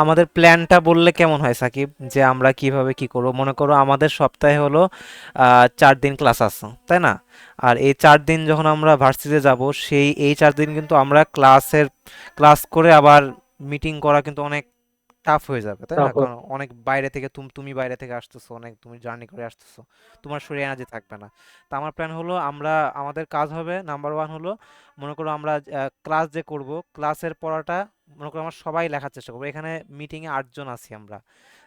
আমাদের প্ল্যানটা বললে কেমন হয় সাকিব, যে আমরা কিভাবে কি করবো? মনে করো আমাদের সপ্তাহে হলো 4 দিন ক্লাস আছে, তাই না? আর এই 4 দিন যখন আমরা ভার্সিটিতে যাব, এই 4 দিন কিন্তু আমরা ক্লাস করে আবার মিটিং করা কিন্তু অনেক টাফ হয়ে যাবে, তাই না? তারপর কারণ অনেক বাইরে থেকে তুমি বাইরে থেকে আসতেছো, অনেক তুমি জার্নি করে আসতেছো, তোমার শরীরে এনার্জি থাকবে না। তা আমার প্ল্যান হলো, আমাদের কাজ হবে নাম্বার ওয়ান হলো, মনে করো আমরা ক্লাস যে করব, ক্লাসের পড়াটা মনে করো আমরা সবাই লেখার চেষ্টা করবো। এখানে মিটিংয়ে 8 জন আছি আমরা,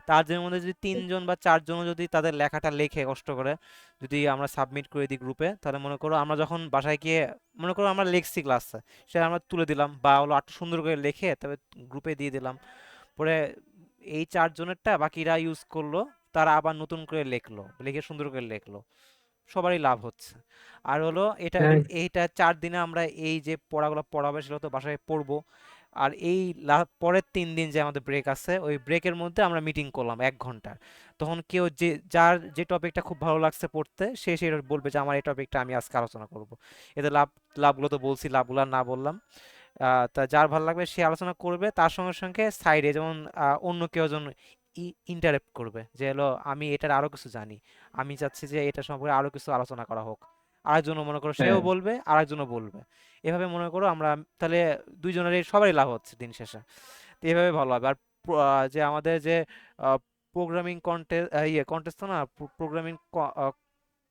তার মধ্যে যদি 3 জন বা 4 জনও যদি তাদের লেখাটা লেখে কষ্ট করে, যদি আমরা সাবমিট করে দিই গ্রুপে, তাহলে মনে করো আমরা যখন বাসায় গিয়ে মনে করো আমরা লিখছি ক্লাসে, সেটা আমরা তুলে দিলাম, বা হলো একটু সুন্দর করে লিখে তবে গ্রুপে দিয়ে দিলাম। পরে এই 4 জনেরটা বাকিরা ইউজ করলো, তারা আবার নতুন করে লিখলো, লিখে সুন্দর করে লিখলো, সবারই লাভ হচ্ছে। আর হলো হ্যাঁ, এইটা 4 দিনে আমরা এই যে পড়াগুলো পড়াবে সেগুলো তো বাসায় পড়বো। আর এই পরের 3 দিন যে আমাদের ব্রেক আছে, ওই ব্রেকের মধ্যে আমরা মিটিং করলাম 1 ঘন্টার। তখন কেউ যার যে টপিকটা খুব ভালো লাগছে পড়তে, সে বলবে যে আমার এই টপিকটা আমি আজকে আলোচনা করব। এতে লাভগুলো তো বলছি, লাভগুলো আর না বললাম। তা যার ভালো লাগবে সে আলোচনা করবে, তার সঙ্গে সঙ্গে সাইডে যেমন অন্য কেউ যেন ইন্টারেক্ট করবে, যে হলো আমি এটার আরো কিছু জানি, আমি চাচ্ছি যে এটা সম্পর্কে আরো কিছু আলোচনা করা হোক। আরেকজনও মনে করো সেও হ্যাঁ, বলবে, আরেকজনও বলবে। এভাবে মনে করো আমরা তাহলে দুইজনেরই সবারই লাভ হচ্ছে দিন শেষে। তো এভাবে ভালো হবে। আর যে আমাদের যে প্রোগ্রামিং কন্টেস্ট, কন্টেস্ট তো না, প্রোগ্রামিং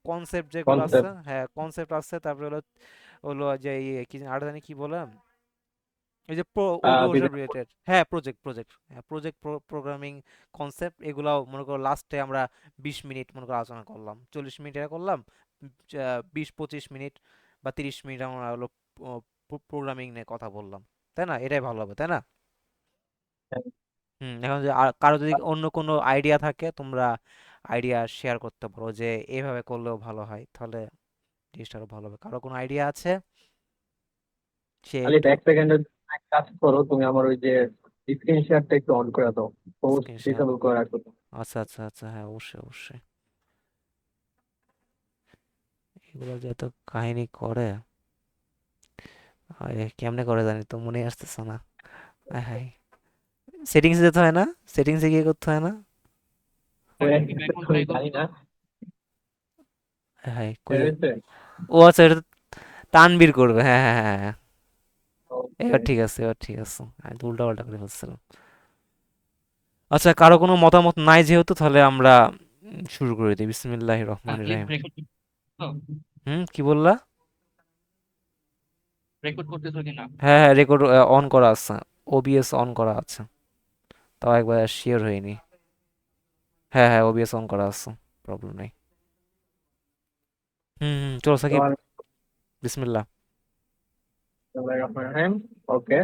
কনসেপ্ট যেগুলো আছে, কনসেপ্ট। হ্যাঁ কনসেপ্ট আছে, তারপরে হলো হলো যে কি আর জানি কি বলে, এই যে ওসব বিভিন্ন রিলেটেড, হ্যাঁ প্রজেক্ট, হ্যাঁ প্রজেক্ট প্রোগ্রামিং কনসেপ্ট, এগুলাও মনে করো লাস্টে আমরা 20 মিনিট মনে করো আলোচনা করলাম, 40 মিনিট এটা করলাম, 20-25 মিনিট বা 30 মিনিট আমরা হলো প্রোগ্রামিং নিয়ে কথা বললাম, তাই না? এটাই ভালো হবে, তাই না? এখন যদি কারো যদি অন্য কোনো আইডিয়া থাকে, তোমরা আইডিয়া শেয়ার করতে পারো যে এভাবে করলেও ভালো হয়, তাহলে জিনিসটা আরো ভালো হবে। কারো কোনো আইডিয়া আছে, সে খালি একটু এক সেকেন্ডের এক কাজ করো, তুমি আমার ওই যে স্ক্রিন শেয়ারটা একটু অন করে দাও, পোস্ট স্ক্রিন শেয়ার। ডিসেবল করে রাখো। আচ্ছা, হ্যাঁ অবশ্যই অবশ্যই। এগুলো যে এত কাহিনী করে, কেমনে করে জানি তো, মনে আসতেছে না। আয় হায়, সেটিংসে যেতে হয় না? সেটিংসে গিয়ে করতে হয় না? আমি জানি না। আয় হায়, কই বের যায়? হয়েছে? ও আচ্ছা, এটা তো তানবীর করবে, হ্যাঁ হ্যাঁ হ্যাঁ হ্যাঁ। ওকে। এবার ঠিক আছে, এবার ঠিক আছে, আমি তো উল্টা পাল্টা করে ফেলছিলাম। আচ্ছা, কারো কোনো মতামত নাই যেহেতু, তাহলে আমরা শুরু করে দিই। বিসমিল্লাহির রহমানির সাকিব রহিম। রেকর্ড তো কি বললা? রেকর্ড করতেছো কিনা? হ্যাঁ হ্যাঁ, রেকর্ড অন করা আছে, ওবিএস অন করা আছে, তাও একবার শিওর হয়নি। হ্যাঁ হ্যাঁ, ওবিএস অন করা আছে, প্রবলেম নেই। চলো তো সাকিব, আমি বিসমিল্লাহ। ওকে।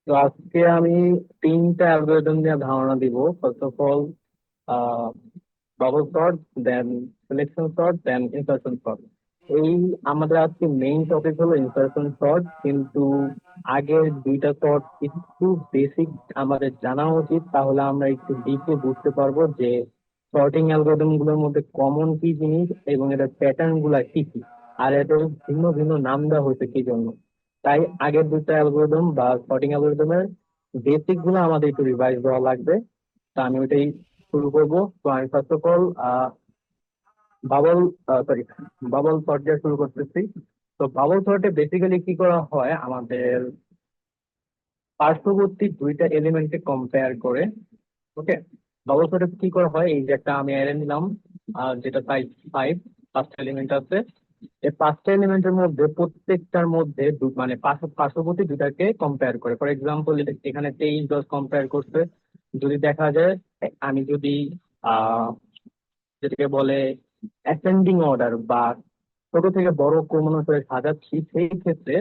তো আজকে আমি তিনটা অ্যালগোরিদম নিয়ে ধারণা দিব। First of all, bubble sort, then selection sort, then insertion sort. এই আমাদের আজকে মেইন টপিক হলো ইনসার্শন সর্ট, কিন্তু আগের দুইটা সর্ট একটু বেসিক আমাদের জানা উচিত, তাহলে আমরা একটু ডিপে বুঝতে পারবো যে সর্টিং অ্যালগোরিদম গুলোর মধ্যে কমন কি জিনিস এবং এটার প্যাটার্ন গুলা কি কি, আর এদের ভিন্ন ভিন্ন নাম দেওয়া হয়েছে কি জন্য। তাই আগের দুটো অ্যালগোরিদম বা সর্টিং অ্যালগোরিদমের বেসিক গুলো আমাদের একটু রিভাইজ দেওয়া লাগবে। তা আমি ওইটাই শুরু করবো। তো আমি first of all bubble sorry bubble sort দিয়ে শুরু করতেছি। তো বাবল সর্টে বেসিক্যালি কি করা হয়, আমাদের পার্শ্ববর্তী দুইটা এলিমেন্টকে কম্পেয়ার করে। ওকে। বাবল সর্টে কি করা হয়, এই যে একটা আমি অ্যারে নিলাম, যেটা সাইজ 5, 5টা এলিমেন্ট আছে। এই 5টা এলিমেন্টের মধ্যে প্রত্যেকটার মধ্যে মানে পার্শ্ববর্তী দুটাকে কম্পেয়ার করে। ফর এক্সাম্পল, এখানে 23-10 কম্পেয়ার করছে। যদি দেখা যায়, আমি যদি আহ যেটাকে বলে অ্যাসেন্ডিং অর্ডার বা ছোট থেকে বড় ক্রমানুসারে সাজাচ্ছি, সেই ক্ষেত্রে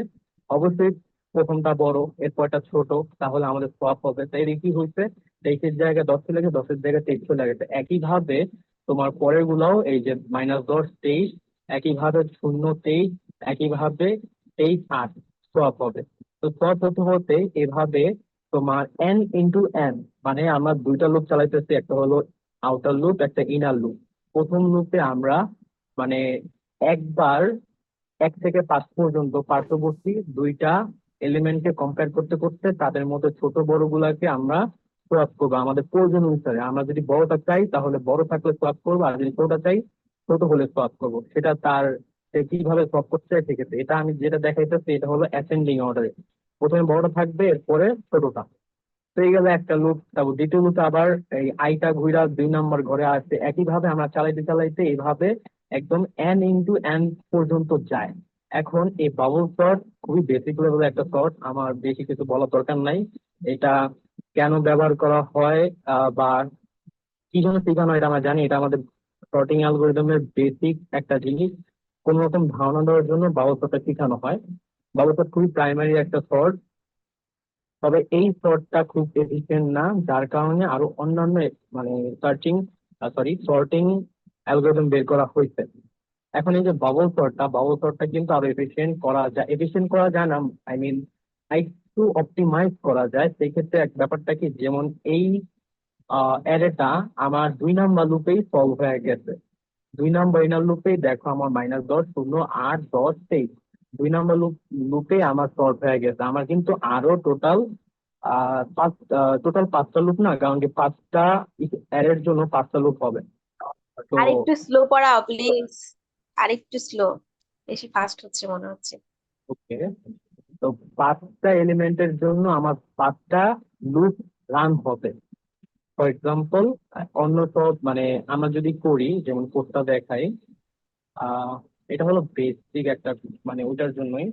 অবশ্যই প্রথমটা বড়, এরপরটা ছোট, তাহলে আমাদের সোয়াপ হবে। তাই এটা কি হয়েছে, 23-এর জায়গায় 10 চলে গেছে, 10-এর জায়গায় 23 চলে গেছে। একইভাবে তোমার পরের গুলাও, এই যে -10 23, একইভাবে 0 23, একইভাবে 23 8 সোয়াপ হবে। তো সোয়াপ হতে হতে এভাবে তোমার n x n, মানে আমরা দুইটা লুপ চালাইতেছি, একটা হলো আউটার লুপ, একটা ইনার লুপ। প্রথম লুপে আমরা মানে একবার 1 থেকে 5 পর্যন্ত পার্শ্ববর্তী দুইটা এলিমেন্টকে কম্পেয়ার করতে করতে তাদের মধ্যে ছোট বড় গুলাকে আমরা সোয়াপ করবো আমাদের প্রয়োজন অনুসারে। আমরা যদি বড়টা চাই তাহলে বড় থাকলে সোয়াপ করবো, আর যদি ছোটটা চাই ছোট হলে সোয়াপ করবো। সেটা তার সে কিভাবে সোয়াপ করতে চাই সেক্ষেত্রে। এটা আমি যেটা দেখাইতেছি এটা হলো অ্যাসেন্ডিং অর্ডারে, প্রথমে বড়টা থাকবে এরপরে ছোটটা। তো এই গেল একটা লুপ। তারপর দ্বিতীয় লুপে আবার এই আইটা ঘুরা 2 নম্বর ঘরে আসছে, একইভাবে আমরা চালাইতে চালাইতে এইভাবে একদম n পর্যন্ত যায়। এখন এই বাবল সর্ট খুবই বেসিক লেভেলের একটা সর্ট, আমার বেশি কিছু বলার দরকার নাই। এটা কেন ব্যবহার করা হয় বা কি জন্য শেখানো হয় এটা আমরা জানি। এটা আমাদের সর্টিং অ্যালগোরিদমের বেসিক একটা জিনিস। কোন রকম ধারণা দেওয়ার জন্য বাবল সর্টটা শেখানো হয়। বাবল সর্ট খুবই প্রাইমারি একটা সর্ট, তবে এই সর্টটা খুব এফিশিয়েন্ট না, যার কারণে আরো অন্যান্য মানে সর্টিং অ্যালগোরিদম বের করা হয়েছে। এখন এই যে বাবল সর্টটা কিন্তু আরো এফিশিয়েন্ট করা যায় না, আই মিন একটু অপটিমাইজ করা যায়। সেই ক্ষেত্রে এক ব্যাপারটা কি, যেমন এই অ্যারেটা আমার 2 নাম্বার লুপেই সলভ হয়ে গেছে। 2 নাম্বার ইনার লুপেই দেখো আমার -10, 0, 8, 10, 23 2 নাম্বার লুপে আমার সলভ হয়ে গেছে। আমার কিন্তু আরো টোটাল 5টা লুপ না, কারণ কি 5টা অ্যারের জন্য 5টা লুপ হবে। তো আর একটু স্লো পড়াও প্লিজ, আর একটু স্লো, বেশি ফাস্ট হচ্ছে মনে হচ্ছে। ওকে, তো 5টা এলিমেন্টের জন্য আমার 5টা লুপ রান হবে। ফর এক্সাম্পল অন্য সব মানে আমরা যদি করি, যেমন কোডটা দেখাই, আহ এটা হলো বেসিক একটা মানে ওইটার জন্যই।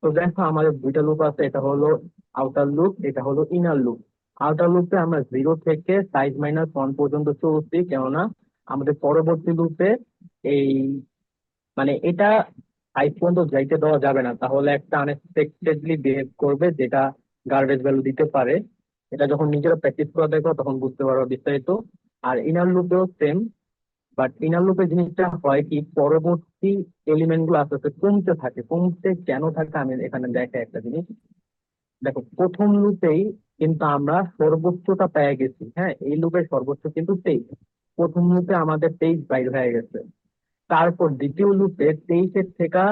তো দেখো আমাদের 2টা লুপ আছে, এটা হলো আউটার লুপ, এটা হলো ইনার লুপ। আউটার লুপে আমরা 0 থেকে সাইজ -1 পর্যন্ত চলছি, কেননা আমাদের পরবর্তী লুপে এই মানে এটা 5 পর্যন্ত যাইতে দেওয়া যাবে না, তাহলে একটা আনএক্সপেক্টেডলি বিহেভ করবে যেটা গার্বেজ ভ্যালু দিতে পারে। এটা যখন নিজেরা প্র্যাকটিস করা দেখো তখন বুঝতে পারো বিস্তারিত। আর ইনার লুপেও সেম, বাট ইনার লুপে জিনিসটা হয় কি, পরবর্তী এলিমেন্ট গুলো আস্তে আস্তে কমতে থাকে। কমতে কেন থাকে আমি এখানে দেখাই একটা জিনিস। দেখো প্রথম লুপেই কিন্তু আমরা সর্বোচ্চটা পেয়ে গেছি, হ্যাঁ এই লুপের সর্বোচ্চ কিন্তু 23। প্রথম লুপে আমাদের 23 বাইর হয়ে গেছে। তারপর দ্বিতীয় লুপে 23-এর থেকে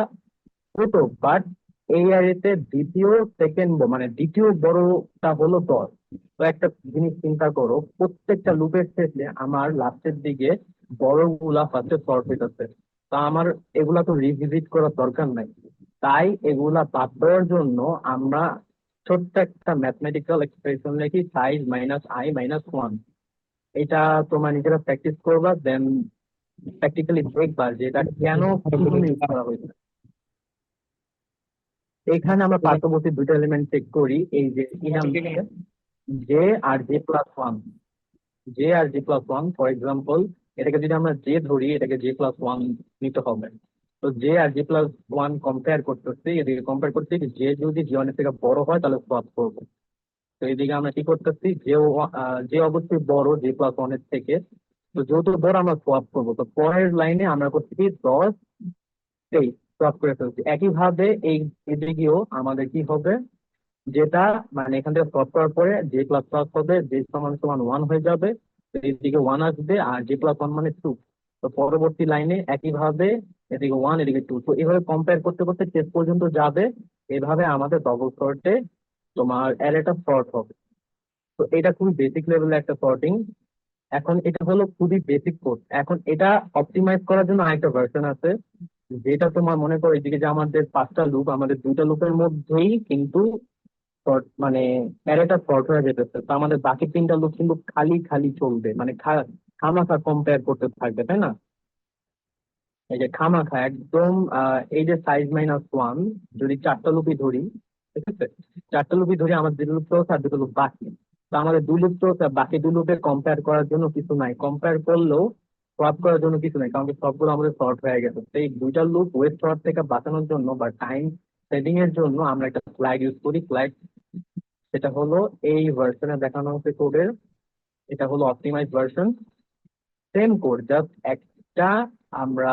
ছোট, বাট এই অ্যারেতে দ্বিতীয় বড়টা হলো 10। তো একটা জিনিস চিন্তা করো, প্রত্যেকটা লুপের শেষে আমার লাস্টের দিকে বড়গুলা ফার্স্টে সর্ট হইতেছে। তা আমার এগুলা তো রিভিজিট করার দরকার নাই। তাই এগুলা বাদ দেওয়ার জন্য আমরা ছোট্ট একটা ম্যাথমেটিক্যাল এক্সপ্রেশন লিখি, সাইজ-i-1। এটা তোমরা নিজেরা প্র্যাকটিস করবা, দেন প্র্যাকটিক্যালি দেখবা যে এটা কেন কি জন্য ইউজ করা হয়েছে। এখানে আমরা পার্শ্ববর্তী 2টা এলিমেন্ট চেক করি, এই যে ইনাম জে আর j+1। ফর এক্সাম্পল এটাকে যদি আমরা জে ধরি, এটাকে j+1 নিতে হবে। তো জে আর j+1 কম্পেয়ার করতেছি, এদিকে কম্পেয়ার করছি জে যদি j1 এর থেকে বড় হয় তাহলে সোয়াপ করবো। তো এদিকে আমরা কি করতেছি, জে অবশ্যই বড় j+1 এর থেকে, তো যেহেতু বড় আমরা সোয়াপ করবো। তো পরের লাইনে আমরা করতেছি 10, 23 সোয়াপ করে ফেলছি। একইভাবে এদিকেও আমাদের কি হবে, যেটা মানে এখান থেকে সলভ করার পরে j++ হবে, j=1 হয়ে যাবে। তো এদিকে 1 আসবে আর j+1 মানে 2। তো পরবর্তী লাইনে একইভাবে এদিকে 1 এদিকে 2, তো এভাবে কম্পেয়ার করতে করতে শেষ পর্যন্ত যাবে। এভাবে আমাদের ডবল সর্টে তোমার অ্যারেটা সর্ট হবে। তো এটা খুবই বেসিক লেভেলের একটা সর্টিং। এখন এটা হলো খুবই বেসিক কোড। এখন এটা অপটিমাইজ করার জন্য আরেকটা ভার্সন আছে, যেটা তোমার মনে করো এদিকে যে আমাদের 5টা লুপ, আমাদের 2টা লুপের মধ্যেই কিন্তু মানে অ্যারেটা শর্ট হয়ে যেতেছে। তো আমাদের বাকি 3টা লুপ কিন্তু খালি খালি চলবে, মানে খামাখা কম্পেয়ার করতে থাকবে, তাই না? এই যে খামাখা একদম এই যে সাইজ-1 যদি 4টা লুপই ধরি, ঠিক আছে, 4টা লুপই ধরি, আমার 2 লুপ চলছে আর 2 লুপ বাকি। তো আমাদের 2 লুপ চলছে, বাকি 2 লুপে কম্পেয়ার করার জন্য কিছু নাই, কম্পেয়ার করলেও সোয়াপ করার জন্য কিছু নাই, কারণ কি সবগুলো আমাদের শর্ট হয়ে গেছে। তো এই 2টা লুপ ওয়েস্ট শর্ট থেকে বাঁচানোর জন্য বা টাইম সেভিং এর জন্য আমরা একটা ফ্ল্যাগ ইউজ করি। সেটা হলো এই ভার্সনে দেখানো হচ্ছে কোডের, এটা হলো optimize version. Same code, just একটা আমরা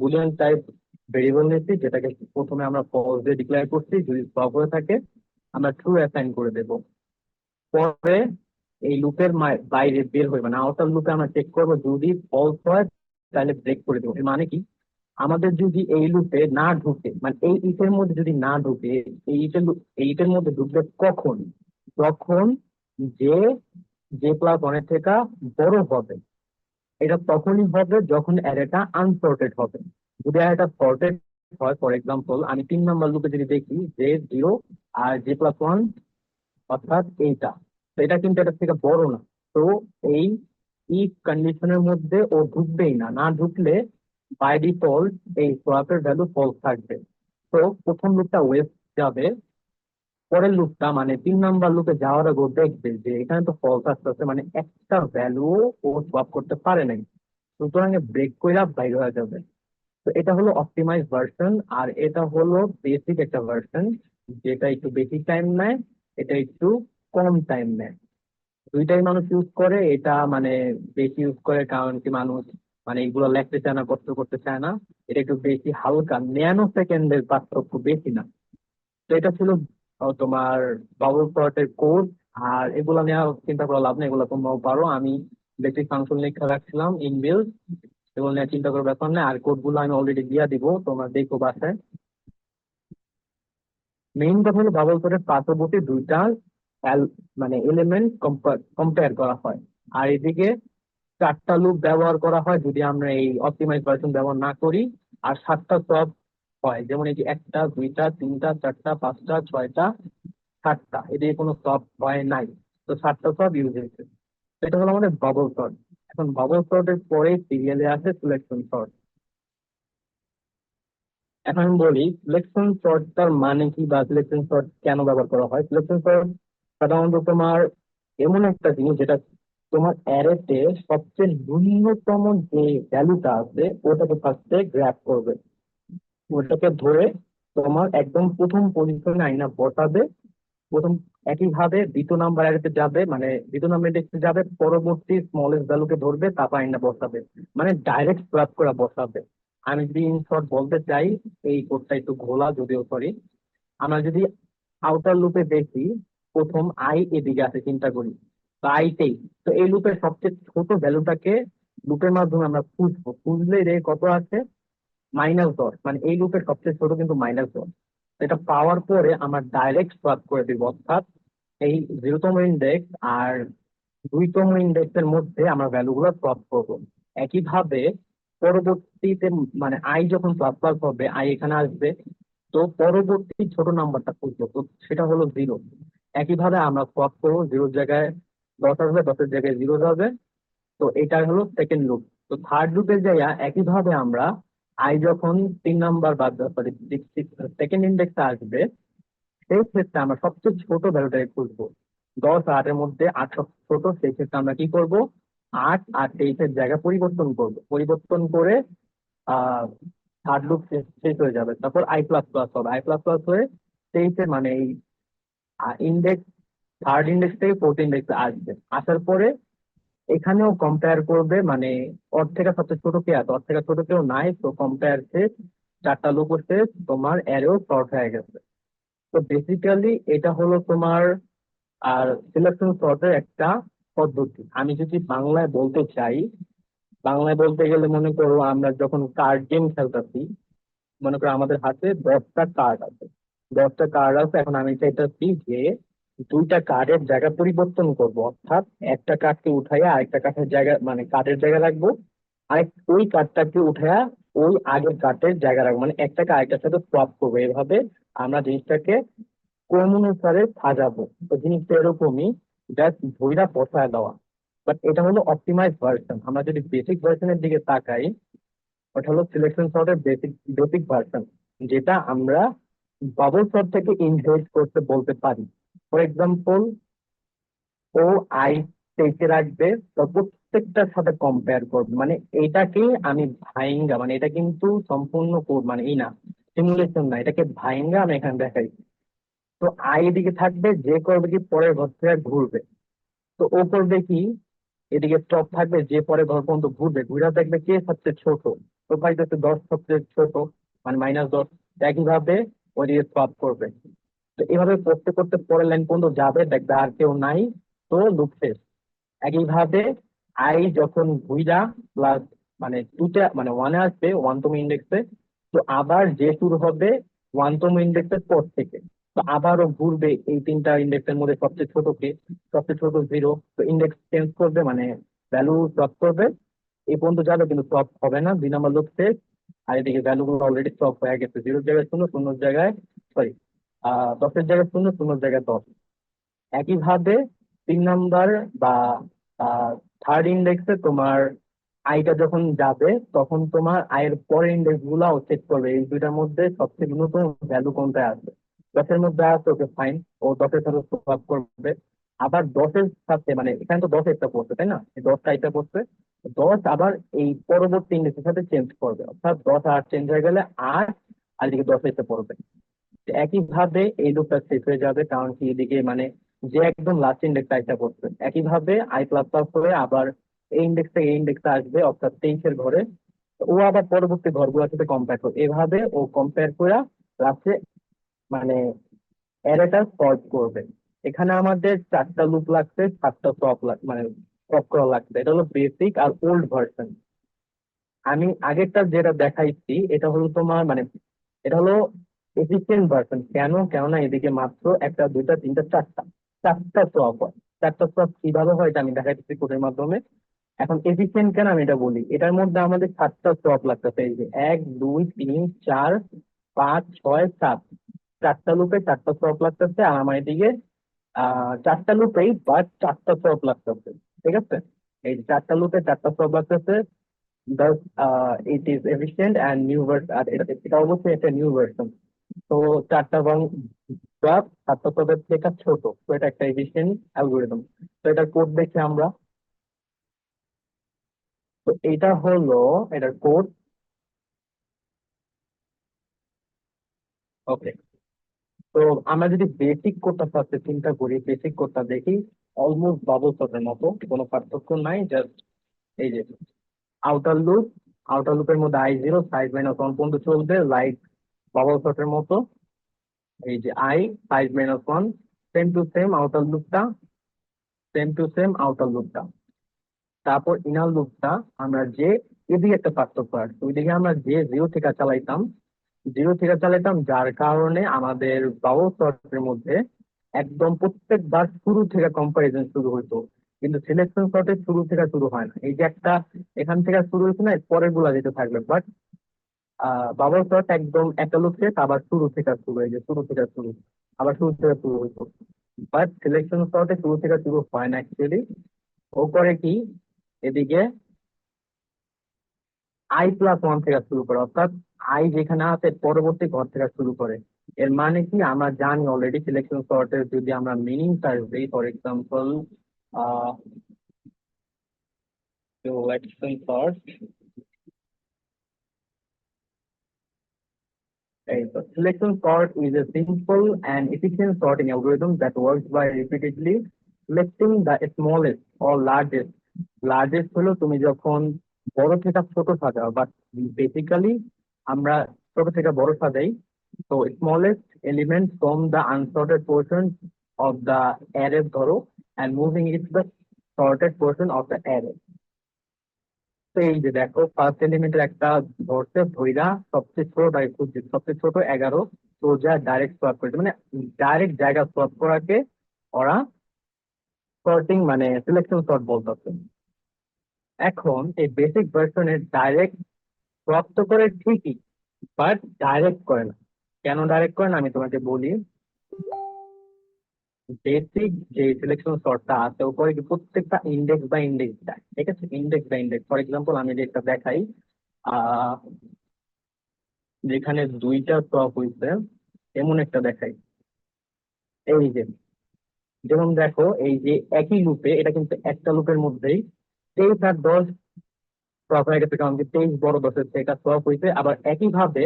বুলিয়ান টাইপ ভেরিয়েবল নিচ্ছি, যেটাকে প্রথমে আমরা ফলস দিয়ে ডিক্লেয়ার করছি, যদি সলভ হয়ে থাকে আমরা ট্রু অ্যাসাইন করে দেব। পরে এই লুপের বাইরে বের হয়ে মানে আউটার লুপে আমরা চেক করবো, যদি ফলস হয় তাহলে ব্রেক করে দেবো। এর মানে কি, আমাদের যদি এই লুপে না ঢুকে, মানে এই ইটের মধ্যে যদি না ঢুকে, এই ইটের মধ্যে ঢুকবে কখন? যখন যে যে প্লাস ওয়ানের থেকে বড় হবে। এটা তখনই হবে যখন অ্যারেটা আনসর্টেড হবে। যদি অ্যারেটা সর্টেড হয়, ফর এক্সাম্পল আমি 3 নম্বর লুপে যদি দেখি যে 0 আর যে প্লাস ওয়ান, অর্থাৎ এইটা, তো এটা কিন্তু এটার থেকে বড় না। তো এই ইফ কন্ডিশনের মধ্যে ও ঢুকবেই না, না ঢুকলে বাই ডিফল্ট এই সোয়াপের ভ্যালু ফলস থাকবে। তো প্রথম লুপটা ওয়েস্ট যাবে, পরের লুপটা মানে 3 নম্বর লুপে যাওয়ার আগে ও দেখবে যে এখানে তো ফলস আসতেছে, মানে একটা ভ্যালু ও সোয়াপ করতে পারে নাই, সুতরাং ব্রেক কইরা বাইরে হয়ে যাবে। তো এটা হলো অপটিমাইজ ভার্সন, আর এটা হলো বেসিক একটা ভার্সন, যেটা একটু বেশি টাইম নেয়, এটা একটু কম টাইম নেয়। দুইটাই মানুষ ইউজ করে। এটা মানে বেশি ইউজ করে কারণ কি মানুষ মানে এগুলো লিখতে চায় না, কষ্ট করতে চায় না। এটা একটু বেশি হালকা, ন্যানো সেকেন্ডের পার্থক্য, বেশি না। তো এটা ছিল তোমার বাবল সর্টের কোড। আর এগুলা নিয়ে চিন্তা করা লাভ নেই, এগুলো তোমরাও পারো। আমি বেসিক ফাংশন লিখে রাখছিলাম ইনবিল্ড, এগুলো নিয়ে চিন্তা করার ব্যাপার নেই। আর কোড গুলো আমি অলরেডি দিয়ে দিব, তোমরা দেখো বাসায়। মেইন কথা হলো বাবল সর্টের পার্শ্ববর্তী দুইটা মানে এলিমেন্ট কম্পেয়ার করা হয়। আর এদিকে 4টা লুপ ব্যবহার করা হয় যদি আমরা এই অপটিমাইজ ভার্সন ব্যবহার না করি। আর 7টা সব হয়, যেমন এই যে 1টা 2টা 3টা 4টা 5টা 6টা 7টা, এদিকে কোনো সব হয় নাই। তো 7টা সব ইউজ হয়েছে। তো এটা হলো আমাদের বাবল সর্ট। এখন বাবল সর্টের পরে সিরিয়ালে আছে সিলেকশন সর্ট। এখন আমি বলি সিলেকশন সর্টটার মানে কি, বা সিলেকশন সর্ট কেন ব্যবহার করা হয়। সিলেকশন সর্ট সাধারণত তোমার এমন একটা জিনিস যেটা তোমার অ্যারেতে সবচেয়ে ন্যূনতম যে ভ্যালুটা আছে ওটাকে ফার্স্টে গ্র্যাব করবে, ওটাকে ধরে তোমার একদম প্রথম পজিশনে আইনা বসাবে। প্রথম একইভাবে দ্বিতীয় নাম্বার অ্যারেতে যাবে, মানে দ্বিতীয় নাম্বার ইন্ডেক্সে যাবে, পরবর্তী স্মলেস্ট ভ্যালুকে ধরবে, তারপর আইনা বসাবে, মানে ডাইরেক্ট স্ল্যাপ করে বসাবে। আমি যদি ইন শর্ট বলতে চাই, এই কোডটা একটু ঘোলা যদিও, সরি। আমরা যদি আউটার লুপে দেখি, প্রথম আই এদিকে আছে, চিন্তা করি তো আইতেই, তো এই লুপের সবচেয়ে ছোট ভ্যালুটাকে লুপের মাধ্যমে আমরা খুঁজবো। খুঁজলে রে কত আছে, -10, মানে এই লুপের সবচেয়ে ছোট কিন্তু -10। এটা পাওয়ার পরে আমরা ডাইরেক্ট সোয়াপ করে দিব, অর্থাৎ এই 0তম ইন্ডেক্স আর 2তম ইন্ডেক্সের মধ্যে আমরা ভ্যালুগুলো সোয়াপ করবো। একইভাবে পরবর্তীতে মানে আই যখন প্লাস প্লাস হবে, আই এখানে আসবে, তো পরবর্তী ছোট নাম্বারটা খুঁজবো, তো সেটা হলো 0। একইভাবে আমরা সোয়াপ করবো, 0-র জায়গায় 10 আসবে, 10-এর জায়গায় 0 যাবে। তো এটা হলো সেকেন্ড লুপ। তো থার্ড লুপে যাইয়া একইভাবে আমরা আই যখন 3 নাম্বার বা সরি সেকেন্ড ইন্ডেক্সে আসবে, সেই ক্ষেত্রে আমরা সবচেয়ে ছোট ভ্যালুটাকে খুঁজবো। 10 আর 8-এর মধ্যে 8 সবচেয়ে ছোট, সেই ক্ষেত্রে আমরা কি করব, 8 আর 23-এর জায়গা পরিবর্তন করব। পরিবর্তন করে আহ থার্ড লুপ শেষ হয়ে যাবে। তারপর আই প্লাস প্লাস হবে, আই প্লাস প্লাস হয়ে 23-এর মানে এই ইন্ডেক্স, থার্ড ইন্ডেক্স থেকে ফোর্থ ইন্ডেক্সে আসবে। আসার পরে এখানেও কম্পেয়ার করবে, মানে ওর থেকে সবচেয়ে ছোট কে আছে, ওর থেকে ছোট কেউ নাই, তো কম্পেয়ার শেষ, 4টা লুপ শেষ, তোমার অ্যারেও শর্ট হয়ে গেছে। তো বেসিক্যালি এটা হলো তোমার আর সিলেকশন সর্টের একটা পদ্ধতি। আমি যদি বাংলায় বলতে চাই, বাংলায় বলতে গেলে মনে করো আমরা যখন কার্ড গেম খেলতেছি, মনে করো আমাদের হাতে 10টা কার্ড আছে, 10টা কার্ড আছে। এখন আমি চাইতেছি যে 2টা কার্ডের জায়গা পরিবর্তন করব, অর্থাৎ একটা কার্ডকে উঠাইয়া আরেকটা কার্ডের জায়গা মানে কার্ডের জায়গায় রাখবো, আরেক ওই কার্ডটাকে উঠাইয়া ওই আগের কার্ডের জায়গায় রাখবো, মানে একটাকে আরেকটার সাথে সোয়াপ করবো। এভাবে আমরা জিনিসটাকে ক্রম অনুসারে সাজাবো। তো জিনিসটা এরকমই, জাস্ট ধইরা বসায় দেওয়া। বাট এটা হলো অপটিমাইজ ভার্সন। আমরা যদি বেসিক ভার্সনের দিকে তাকাই, ওটা হলো সিলেকশন সর্টের বেসিক বেসিক ভার্সন, যেটা আমরা বাবল সর্ট থেকে ইনহেরিট করতে বলতে পারি। ফর এক্সাম্পল, ও আই থেকে রাখবে, তো প্রত্যেকটার সাথে কম্পেয়ার করবে, মানে এটাকে আমি ভাইঙ্গা, মানে এটা কিন্তু সম্পূর্ণ কোড মানে এই না, সিমুলেশন না, এটাকে ভাইঙ্গা আমি এখানে দেখাই। তো আই এদিকে থাকবে, যে করবে কি পরের ঘর থেকে ঘুরবে, তো ও করবে কি এদিকে স্টপ থাকবে, যে পরে ঘর পর্যন্ত ঘুরবে, ঘুরে দেখবে কে সবচেয়ে ছোট, তো পাইতেছে 10 সবচেয়ে ছোট, মানে -10। একইভাবে ওইদিকে স্টপ করবে। তো এভাবে করতে করতে পরের লাইন পর্যন্ত যাবে, দেখবে আর কেউ নাই, তো লুপ শেষ। একইভাবে আই যখন ঘুইরা প্লাস মানে টুতে মানে ওয়ানে আসবে ওয়ানতম ইন্ডেক্সে, তো আবার যে শুরু হবে ওয়ানতম ইন্ডেক্সের পর থেকে, তো আবারও ঘুরবে এই তিনটা ইন্ডেক্সের মধ্যে সবচেয়ে ছোট কে, সবচেয়ে ছোট জিরো, তো ইন্ডেক্স চেঞ্জ করবে মানে ভ্যালু ড্রপ করবে, এই পর্যন্ত যাবে কিন্তু ড্রপ হবে না, 2 নম্বর লুপ শেষ। আর এদিকে ভ্যালু গুলো অলরেডি ড্রপ হয়ে গেছে, জিরোর জায়গায় শূন্য, শূন্যর জায়গায় সরি 10-এর জায়গায় শূন্য, শূন্যর জায়গায় 10। একইভাবে 3 নাম্বার বা থার্ড ইন্ডেক্সে তোমার আইটা যখন যাবে, তখন তোমার আয়ের পরের ইন্ডেক্স গুলাও চেক করবে এই দুইটার মধ্যে সবচেয়ে ন্যূনতম ভ্যালু কোনটা আছে। 10-এর মধ্যে আছে, ওকে ফাইন, ও 10-এর সাথে সোয়াপ করবে। আবার 10-এর সাথে মানে এখানে তো 10 একটা পড়ছে তাই না, এই 10টা এটা পড়ছে, 10 আবার এই পরবর্তী ইন্ডেক্সের সাথে চেঞ্জ করবে, অর্থাৎ 10 আর চেঞ্জ হয়ে গেলে 8, আর এদিকে 10 এসে পড়বে। একইভাবে এই লুপটা শেষ হয়ে যাবে, কারণ কি এদিকে মানে যে একদম লাস্ট ইন্ডেক্স আইটা করছে, একইভাবে আই প্লাস প্লাস হয়ে আবার এই ইন্ডেক্স থেকে এই ইন্ডেক্সে আসবে, অর্থাৎ 23-এর ঘরে। তো ও আবার পরবর্তী ঘরগুলোর সাথে কম্পেয়ার করবে, এভাবে ও কম্পেয়ার করে লাস্টে মানে অ্যারেটা সলভ করবে। এখানে আমাদের 4টা লুপ লাগছে, 7টা সব মানে সলভ করা লাগছে। এটা হলো বেসিক আর ওল্ড ভার্সন। আমি আগেরটা যেটা দেখাইছি এটা হলো তোমার মানে এটা হলো এফিসিয়েন্ট ভার্সন। কেন? কেননা এদিকে মাত্র একটা, দুইটা, তিনটা, চারটা, চারটা সোয়াপ হয়। চারটা সোয়াপ কিভাবে হয় এটা আমি দেখাইতেছি কোডের মাধ্যমে। এখন এফিসিয়েন্ট কেন আমি এটা বলি, এটার মধ্যে আমাদের 7টা সোয়াপ লাগতেছে, এই যে 1 2 3 4 5 6 7, 4টা লুপে 4টা সোয়াপ লাগতেছে, আর আমার এদিকে 4টা লুপেই বাট 4টা সোয়াপ লাগতেছে। ঠিক আছে, এই 4টা লুপে 4টা সোয়াপ লাগতেছে, thus it is efficient and new version, আর এটা অবশ্যই একটা নিউ ভার্সন। তো 4টা বং ড্রাফট 7টা পদের থেকে ছোট, তো এটা একটা এফিসিয়েন্ট অ্যালগোরিদম। তো এটার কোড দেখি আমরা। তো এটা হলো এটার কোড। ওকে, তো আমরা যদি বেসিক কোডটা ফার্স্টে চিন্তা করি, বেসিক কোডটা দেখি, অলমোস্ট বাবল সটের মতো, কোনো পার্থক্য নাই, জাস্ট এই যে আউটার লুপ, আউটার লুপের মধ্যে I0 সাইজ -1 পর্যন্ত চলবে, লাইক বাবল সটের মতো। এই যে size -1, same to same outer লুপটা, সেম টু সেম আউটার লুপটা। তারপর ইনার লুপটা আমরা যে এদিকে একটা পার্থক্য আছে, ওইদিকে আমরা যে জিরো থেকে চালাইতাম, যার কারণে আমাদের বাবল সর্টের মধ্যে একদম প্রত্যেকবার শুরু থেকে কম্পারিজন শুরু হইতো, কিন্তু সিলেকশন সর্টে শুরু থেকে শুরু হয় না। এই যে একটা এখান থেকে শুরু হয়েছে না, পরের গুলা যেতে থাকবে, বাট বাবল সর্ট একদম একটা লুপ শেষ, আবার শুরু থেকে শুরু, এই যে শুরু থেকে শুরু, আবার শুরু থেকে শুরু হইতো। বাট সিলেকশন সর্টে শুরু থেকে শুরু হয় না অ্যাকচুয়ালি। ও করে কি, এদিকে I+1 থেকে শুরু করে, অর্থাৎ আই যেখানে আছে এর পরবর্তী ঘর থেকে শুরু করে। এর মানে কি, আমরা জানি অলরেডি সিলেকশন সর্টের যদি আমরা মিনিং সার্চ দিই, for example selection sort, selection sort is a simple and efficient sorting algorithm that works by repeatedly selecting the smallest or largest. Largest হলো তুমি যখন বড় থেকে ছোট সাজাও, বাট বেসিক্যালি আমরা ছোট থেকে বড় সাজাই। তো smallest element from the unsorted portion of the array ধরো, and moving it to the sorted portion of the array। তো এই যে দেখো, ফার্স্ট এলিমেন্টের একটা ধরছে, ধইরা সবচেয়ে ছোটটাই খুঁজছে, সবচেয়ে ছোট 11, সোজা ডাইরেক্ট সোয়াপ করেছে, মানে ডাইরেক্ট জায়গা সোয়াপ করাকে ওরা সর্টিং মানে সিলেকশন সর্ট বলতেছে। এখন এই বেসিক ভার্সনের ডাইরেক্ট সোয়াপ তো করে ঠিকই, বাট ডাইরেক্ট করে না। কেন ডাইরেক্ট করে না আমি তোমাকে বলি। বেসিক যে সিলেকশন সর্টটা আছে উপরে কি প্রত্যেকটা ইন্ডেক্স বাই ইন্ডেক্স দেয়, ঠিক আছে, index by index. For example আমি যে একটা দেখাই, আহ যেখানে 2টা টপ হইছে, এমন একটা দেখাই। এই যে যেমন দেখো, এই যে একই লুপে, এটা কিন্তু একটা লুপের মধ্যেই 23 আর 10 টপ হয়ে গেছে, কারণ কি 23 বড় 10-এর থেকে টপ হইছে। আবার একইভাবে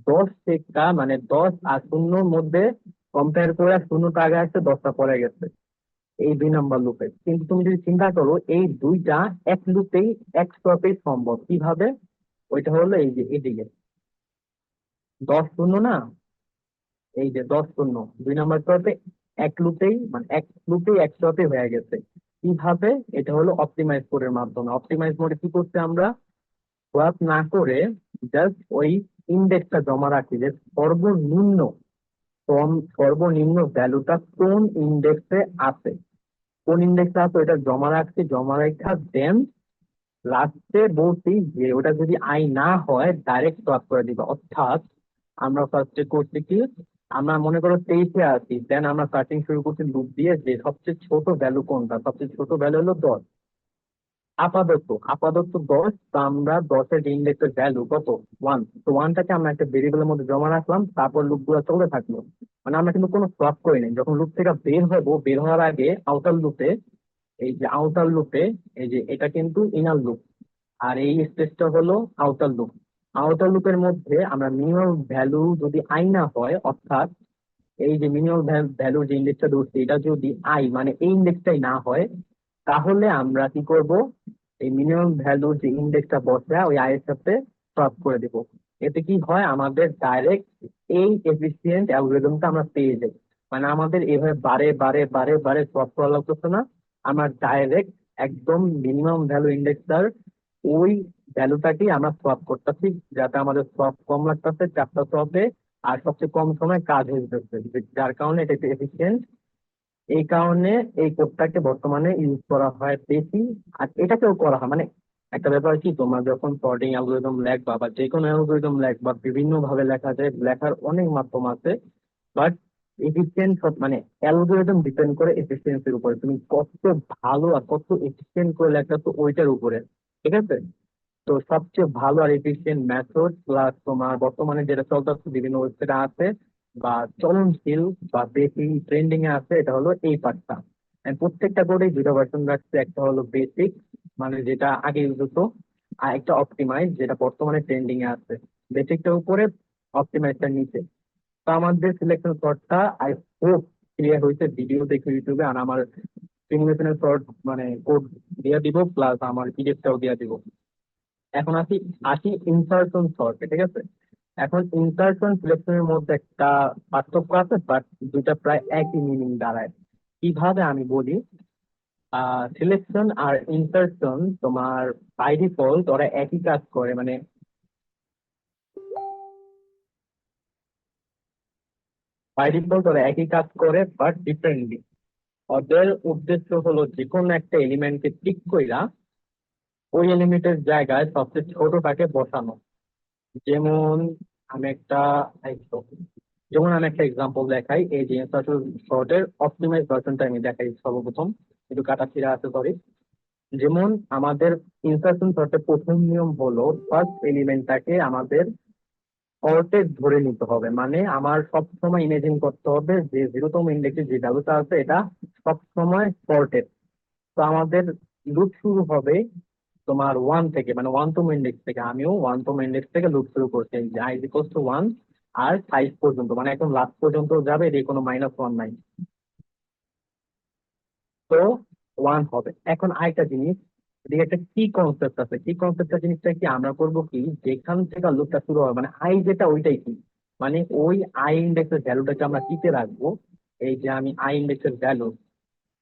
10 থেকে মানে 10 আর 0-র মধ্যে কম্পেয়ার করে, 0টা আগে আসছে, 10টা পরে গেছে এই 2 নম্বর লুপে। কিন্তু তুমি যদি চিন্তা করো, এই দুইটা এক লুপেই এক টপেই সম্ভব। কিভাবে? ওইটা হলো এই যে এদিকে 10 0 না, এই যে 10 0 2 নম্বর স্টপে এক লুপেই মানে এক লুপেই এক স্টপে হয়ে গেছে। কিভাবে? এটা হলো অপটিমাইজ কোডের মাধ্যমে। অপটিমাইজ মোডে কি করছে আমরা, সোয়াপ না করে জাস্ট ওই ইন্ডেক্সটা জমা রাখি যে সর্বনিম্ন ভ্যালুটা কোন ইন্ডেক্সে আছে, কোন ইন্ডেক্সে আছে ওটা জমা রাখছি, জমা রাখা দেন লাস্টে বলছি যে ওটা যদি আই না হয় ডাইরেক্ট সোয়াপ করে দিবা। অর্থাৎ আমরা ফার্স্টে করছি কি, আমরা মনে করো 23-এ আছি, দেন আমরা সার্চিং শুরু করছি লুপ দিয়ে যে সবচেয়ে ছোট ভ্যালু কোনটা, সবচেয়ে ছোট ভ্যালু হলো 10, আপাতত 10। তো আমরা 10-এর ইন্ডেক্সের ভ্যালু কত, 1। তো 1টাকে আমরা একটা ভেরিয়েবলের মধ্যে জমা রাখলাম, তারপর লুপ গুলো চলতে থাকলো। মানে আমরা কিন্তু কোনো সোয়াপ করি নাই। যখন লুপ থেকে বের হবো, বের হওয়ার আগে আউটার লুপে এই যে এটা কিন্তু ইনার লুপ, আর এই স্টেজটা হলো আউটার লুপ। আউটার লুপের মধ্যে আমরা মিনিমাম ভ্যালু যদি আই না হয়, অর্থাৎ এই যে মিনিমাম ভ্যালু যে ইন্ডেক্সটা ধরছি এটা যদি আই মানে এই ইন্ডেক্সটাই না হয়, তাহলে আমরা কি করব, এই মিনিমাম ভ্যালু যে ইন্ডেক্সটা বসে ওই আই এর সাথে সলভ করে দেব। এতে কি হয়, আমাদের ডাইরেক্ট এই এফিসিয়েন্ট অ্যালগরিদমটা আমরা পেয়ে যাই। মানে আমাদের এভাবে বারে বারে বারে বারে সলভ করা লাগতেছে না, আমরা ডাইরেক্ট একদম মিনিমাম ভ্যালু ইন্ডেক্সটার ওই ভ্যালুটাকেই আমরা সোয়াপ করতেছি, যাতে আমাদের সোয়াপ কম লাগতেছে, চারটা সোয়াপে আর সবচেয়ে কম সময় কাজ হয়ে যেতেছে, যার কারণে এটা একটু এফিসিয়েন্ট। এই কারণে এই কোডটাকে বর্তমানে ইউজ করা হয় বেশি। আর এটাকেও করা হয়, মানে একটা ব্যাপার কি, তোমরা যখন সর্টিং অ্যালগরিদম লেখবা বা যে কোনো অ্যালগরিদম লেখবা, বিভিন্ন ভাবে লেখা যায়, লেখার অনেক মাধ্যম আছে। বাট এফিসিয়েন্ট মানে অ্যালগরিদম ডিপেন্ড করে এফিসিয়েন্সির উপরে, তুমি কত ভালো আর কত এফিসিয়েন্ট করে লেখা তো ওইটার উপরে, ঠিক আছে। তো সবচেয়ে ভালো আর এফিসিয়েন্ট মেথড প্লাস তোমার বর্তমানে যেটা চলতেছে বিভিন্ন ওয়েবসাইটে আছে বা চলনশীল বা বেশি ট্রেন্ডিং এ আছে, এটা হলো এই পার্টটা। প্রত্যেকটা কোডে দুটো ভার্সন রাখছে, একটা হলো বেসিক মানে যেটা আগে ইউজ হতো, আর একটা অপটিমাইজ যেটা বর্তমানে ট্রেন্ডিং এ আছে। বেসিকটার উপরে, অপটিমাইজটার নিচে। তো আমাদের সিলেকশন শর্টটা আই হোপ ক্লিয়ার হয়েছে, ভিডিও দেখে ইউটিউবে। আর আমার সিমুলেশনের শর্ট মানে কোড দিয়ে দিব, প্লাস আমার পিডিএফটাও দিয়ে দিব। এখন আসি আসি ইনসার্শন শর্টে, ঠিক আছে। এখন ইনসার্শন সিলেকশনের মধ্যে একটা পার্থক্য আছে, বাট দুইটা প্রায় একই মিনিং দাঁড়ায়। কিভাবে আমি বলি, সিলেকশন আর ইনসার্শন তোমার বাই ডিফল্ট ওরা একই কাজ করে, মানে বাই ডিফল্ট ওরা একই কাজ করে বাট ডিফারেন্টলি। ওদের উদ্দেশ্য হলো যে কোনো একটা এলিমেন্টকে টিক কইরা ওই এলিমেন্টের জায়গায় সবচেয়ে ছোটটাকে বসানো। যেমন আমি একটা এক্সাম্পল দেখাই, এই যে শর্টের অপটিমাইজ ভার্সনটা আমি দেখাই সর্বপ্রথম। একটু কাটাছিড়া আছে, সরি। যেমন আমাদের ইনসার্শন শর্টের প্রথম নিয়ম হলো ফার্স্ট এলিমেন্টটাকে আমাদের শর্টে ধরে নিতে হবে। মানে আমার সব সময় ইমেজিন করতে হবে যে 0তম ইন্ডেক্সে যে ভ্যালুটা আছে এটা সব সময় শর্টের। তো আমাদের লুপ শুরু হবে তোমার 1 থেকে, মানে 1তম ইন্ডেক্স থেকে। আমিও 1তম ইন্ডেক্স থেকে লুপ শুরু করছি, যে আই ইকুয়ালস টু 1 আর 5 পর্যন্ত, মানে একদম লাস্ট পর্যন্ত যাবে, এর কোনো -1 নাই। তো 1 হবে। এখন আরেকটা জিনিস, এদিকে একটা কি কনসেপ্ট আছে, কি কনসেপ্টটা জিনিসটা কি, আমরা করব কি, যেখান থেকে লুপটা শুরু হবে মানে আই যেটা ওইটাই কি, মানে ওই আই ইন্ডেক্সের ভ্যালুটাকে আমরা কিতে রাখবো। এই যে আমি আই ইন্ডেক্সের ভ্যালু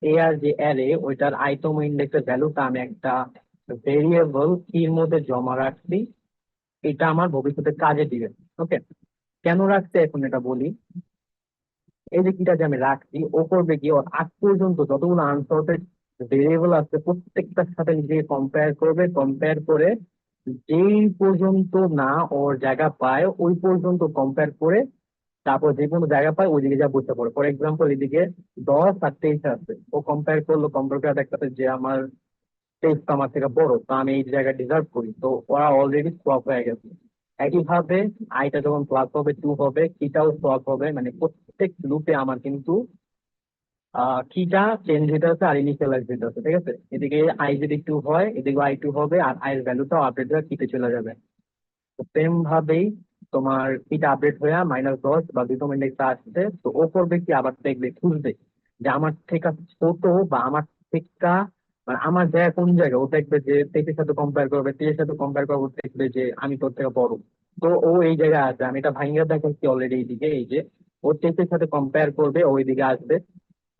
এ আর যে অ্যারে ওইটার আইতম ইন্ডেক্সের ভ্যালুটা আমি একটা ভেরিয়েবল কির মধ্যে জমা রাখছি, এটা আমার ভবিষ্যতে কাজে দিবে। ওকে, কেন রাখছে এখন এটা বলি। এই যে কিটা যে আমি রাখছি, ও করবে কি, ওর আগ পর্যন্ত যতগুলো আনসর্টেড ভেরিয়েবল আছে প্রত্যেকটার সাথে নিজেকে কম্পেয়ার করবে, কম্পেয়ার করে যেই পর্যন্ত না ওর জায়গা পায় ওই পর্যন্ত কম্পেয়ার করে তারপর যে কোনো জায়গা পায় ওইদিকে যা বসে পড়ে। ফর এক্সাম্পল এদিকে 10 আর 23 আছে, ও কম্পেয়ার করলো, কম্পেয়ার করে দেখতে যে আমার 23 তো আমার থেকে বড়, তো আমি এই জায়গায় ডিজার্ভ করি, তো ওরা অলরেডি সোয়াপ হয়ে গেছে। একইভাবে আইটা যখন প্লাস হবে 2 হবে, কিটাও সোয়াপ হবে, মানে প্রত্যেক লুপে আমার কিন্তু কিটা চেঞ্জ হইতে আছে আর ইনিশিয়ালাইজ হইতে আছে, ঠিক আছে। এদিকে আই যদি 2 হয়, এদিকে I2 হবে, আর আই এর ভ্যালুটাও আপডেট হয়ে কিতে চলে যাবে। তো সেম ভাবেই তোমার কিটা আপডেট হয়ে -10 বা 2তম ইন্ডেক্সে আসছে, তো ও করবে কি, আবার দেখবে খুঁজবে যে আমার থেকে ছোট বা আমার থেকে মানে আমার জায়গা কোন জায়গায়। ও দেখবে যে 23-এর সাথে কম্পেয়ার করবে, 23-এর সাথে কম্পেয়ার করবে, দেখবে যে আমি তোর থেকে বড়। তো ও এই জায়গায় আছে, আমি এটা ভাইঙ্গা দেখাচ্ছি অলরেডি। এইদিকে এই যে ও 23-এর সাথে কম্পেয়ার করবে, ও এইদিকে আসবে,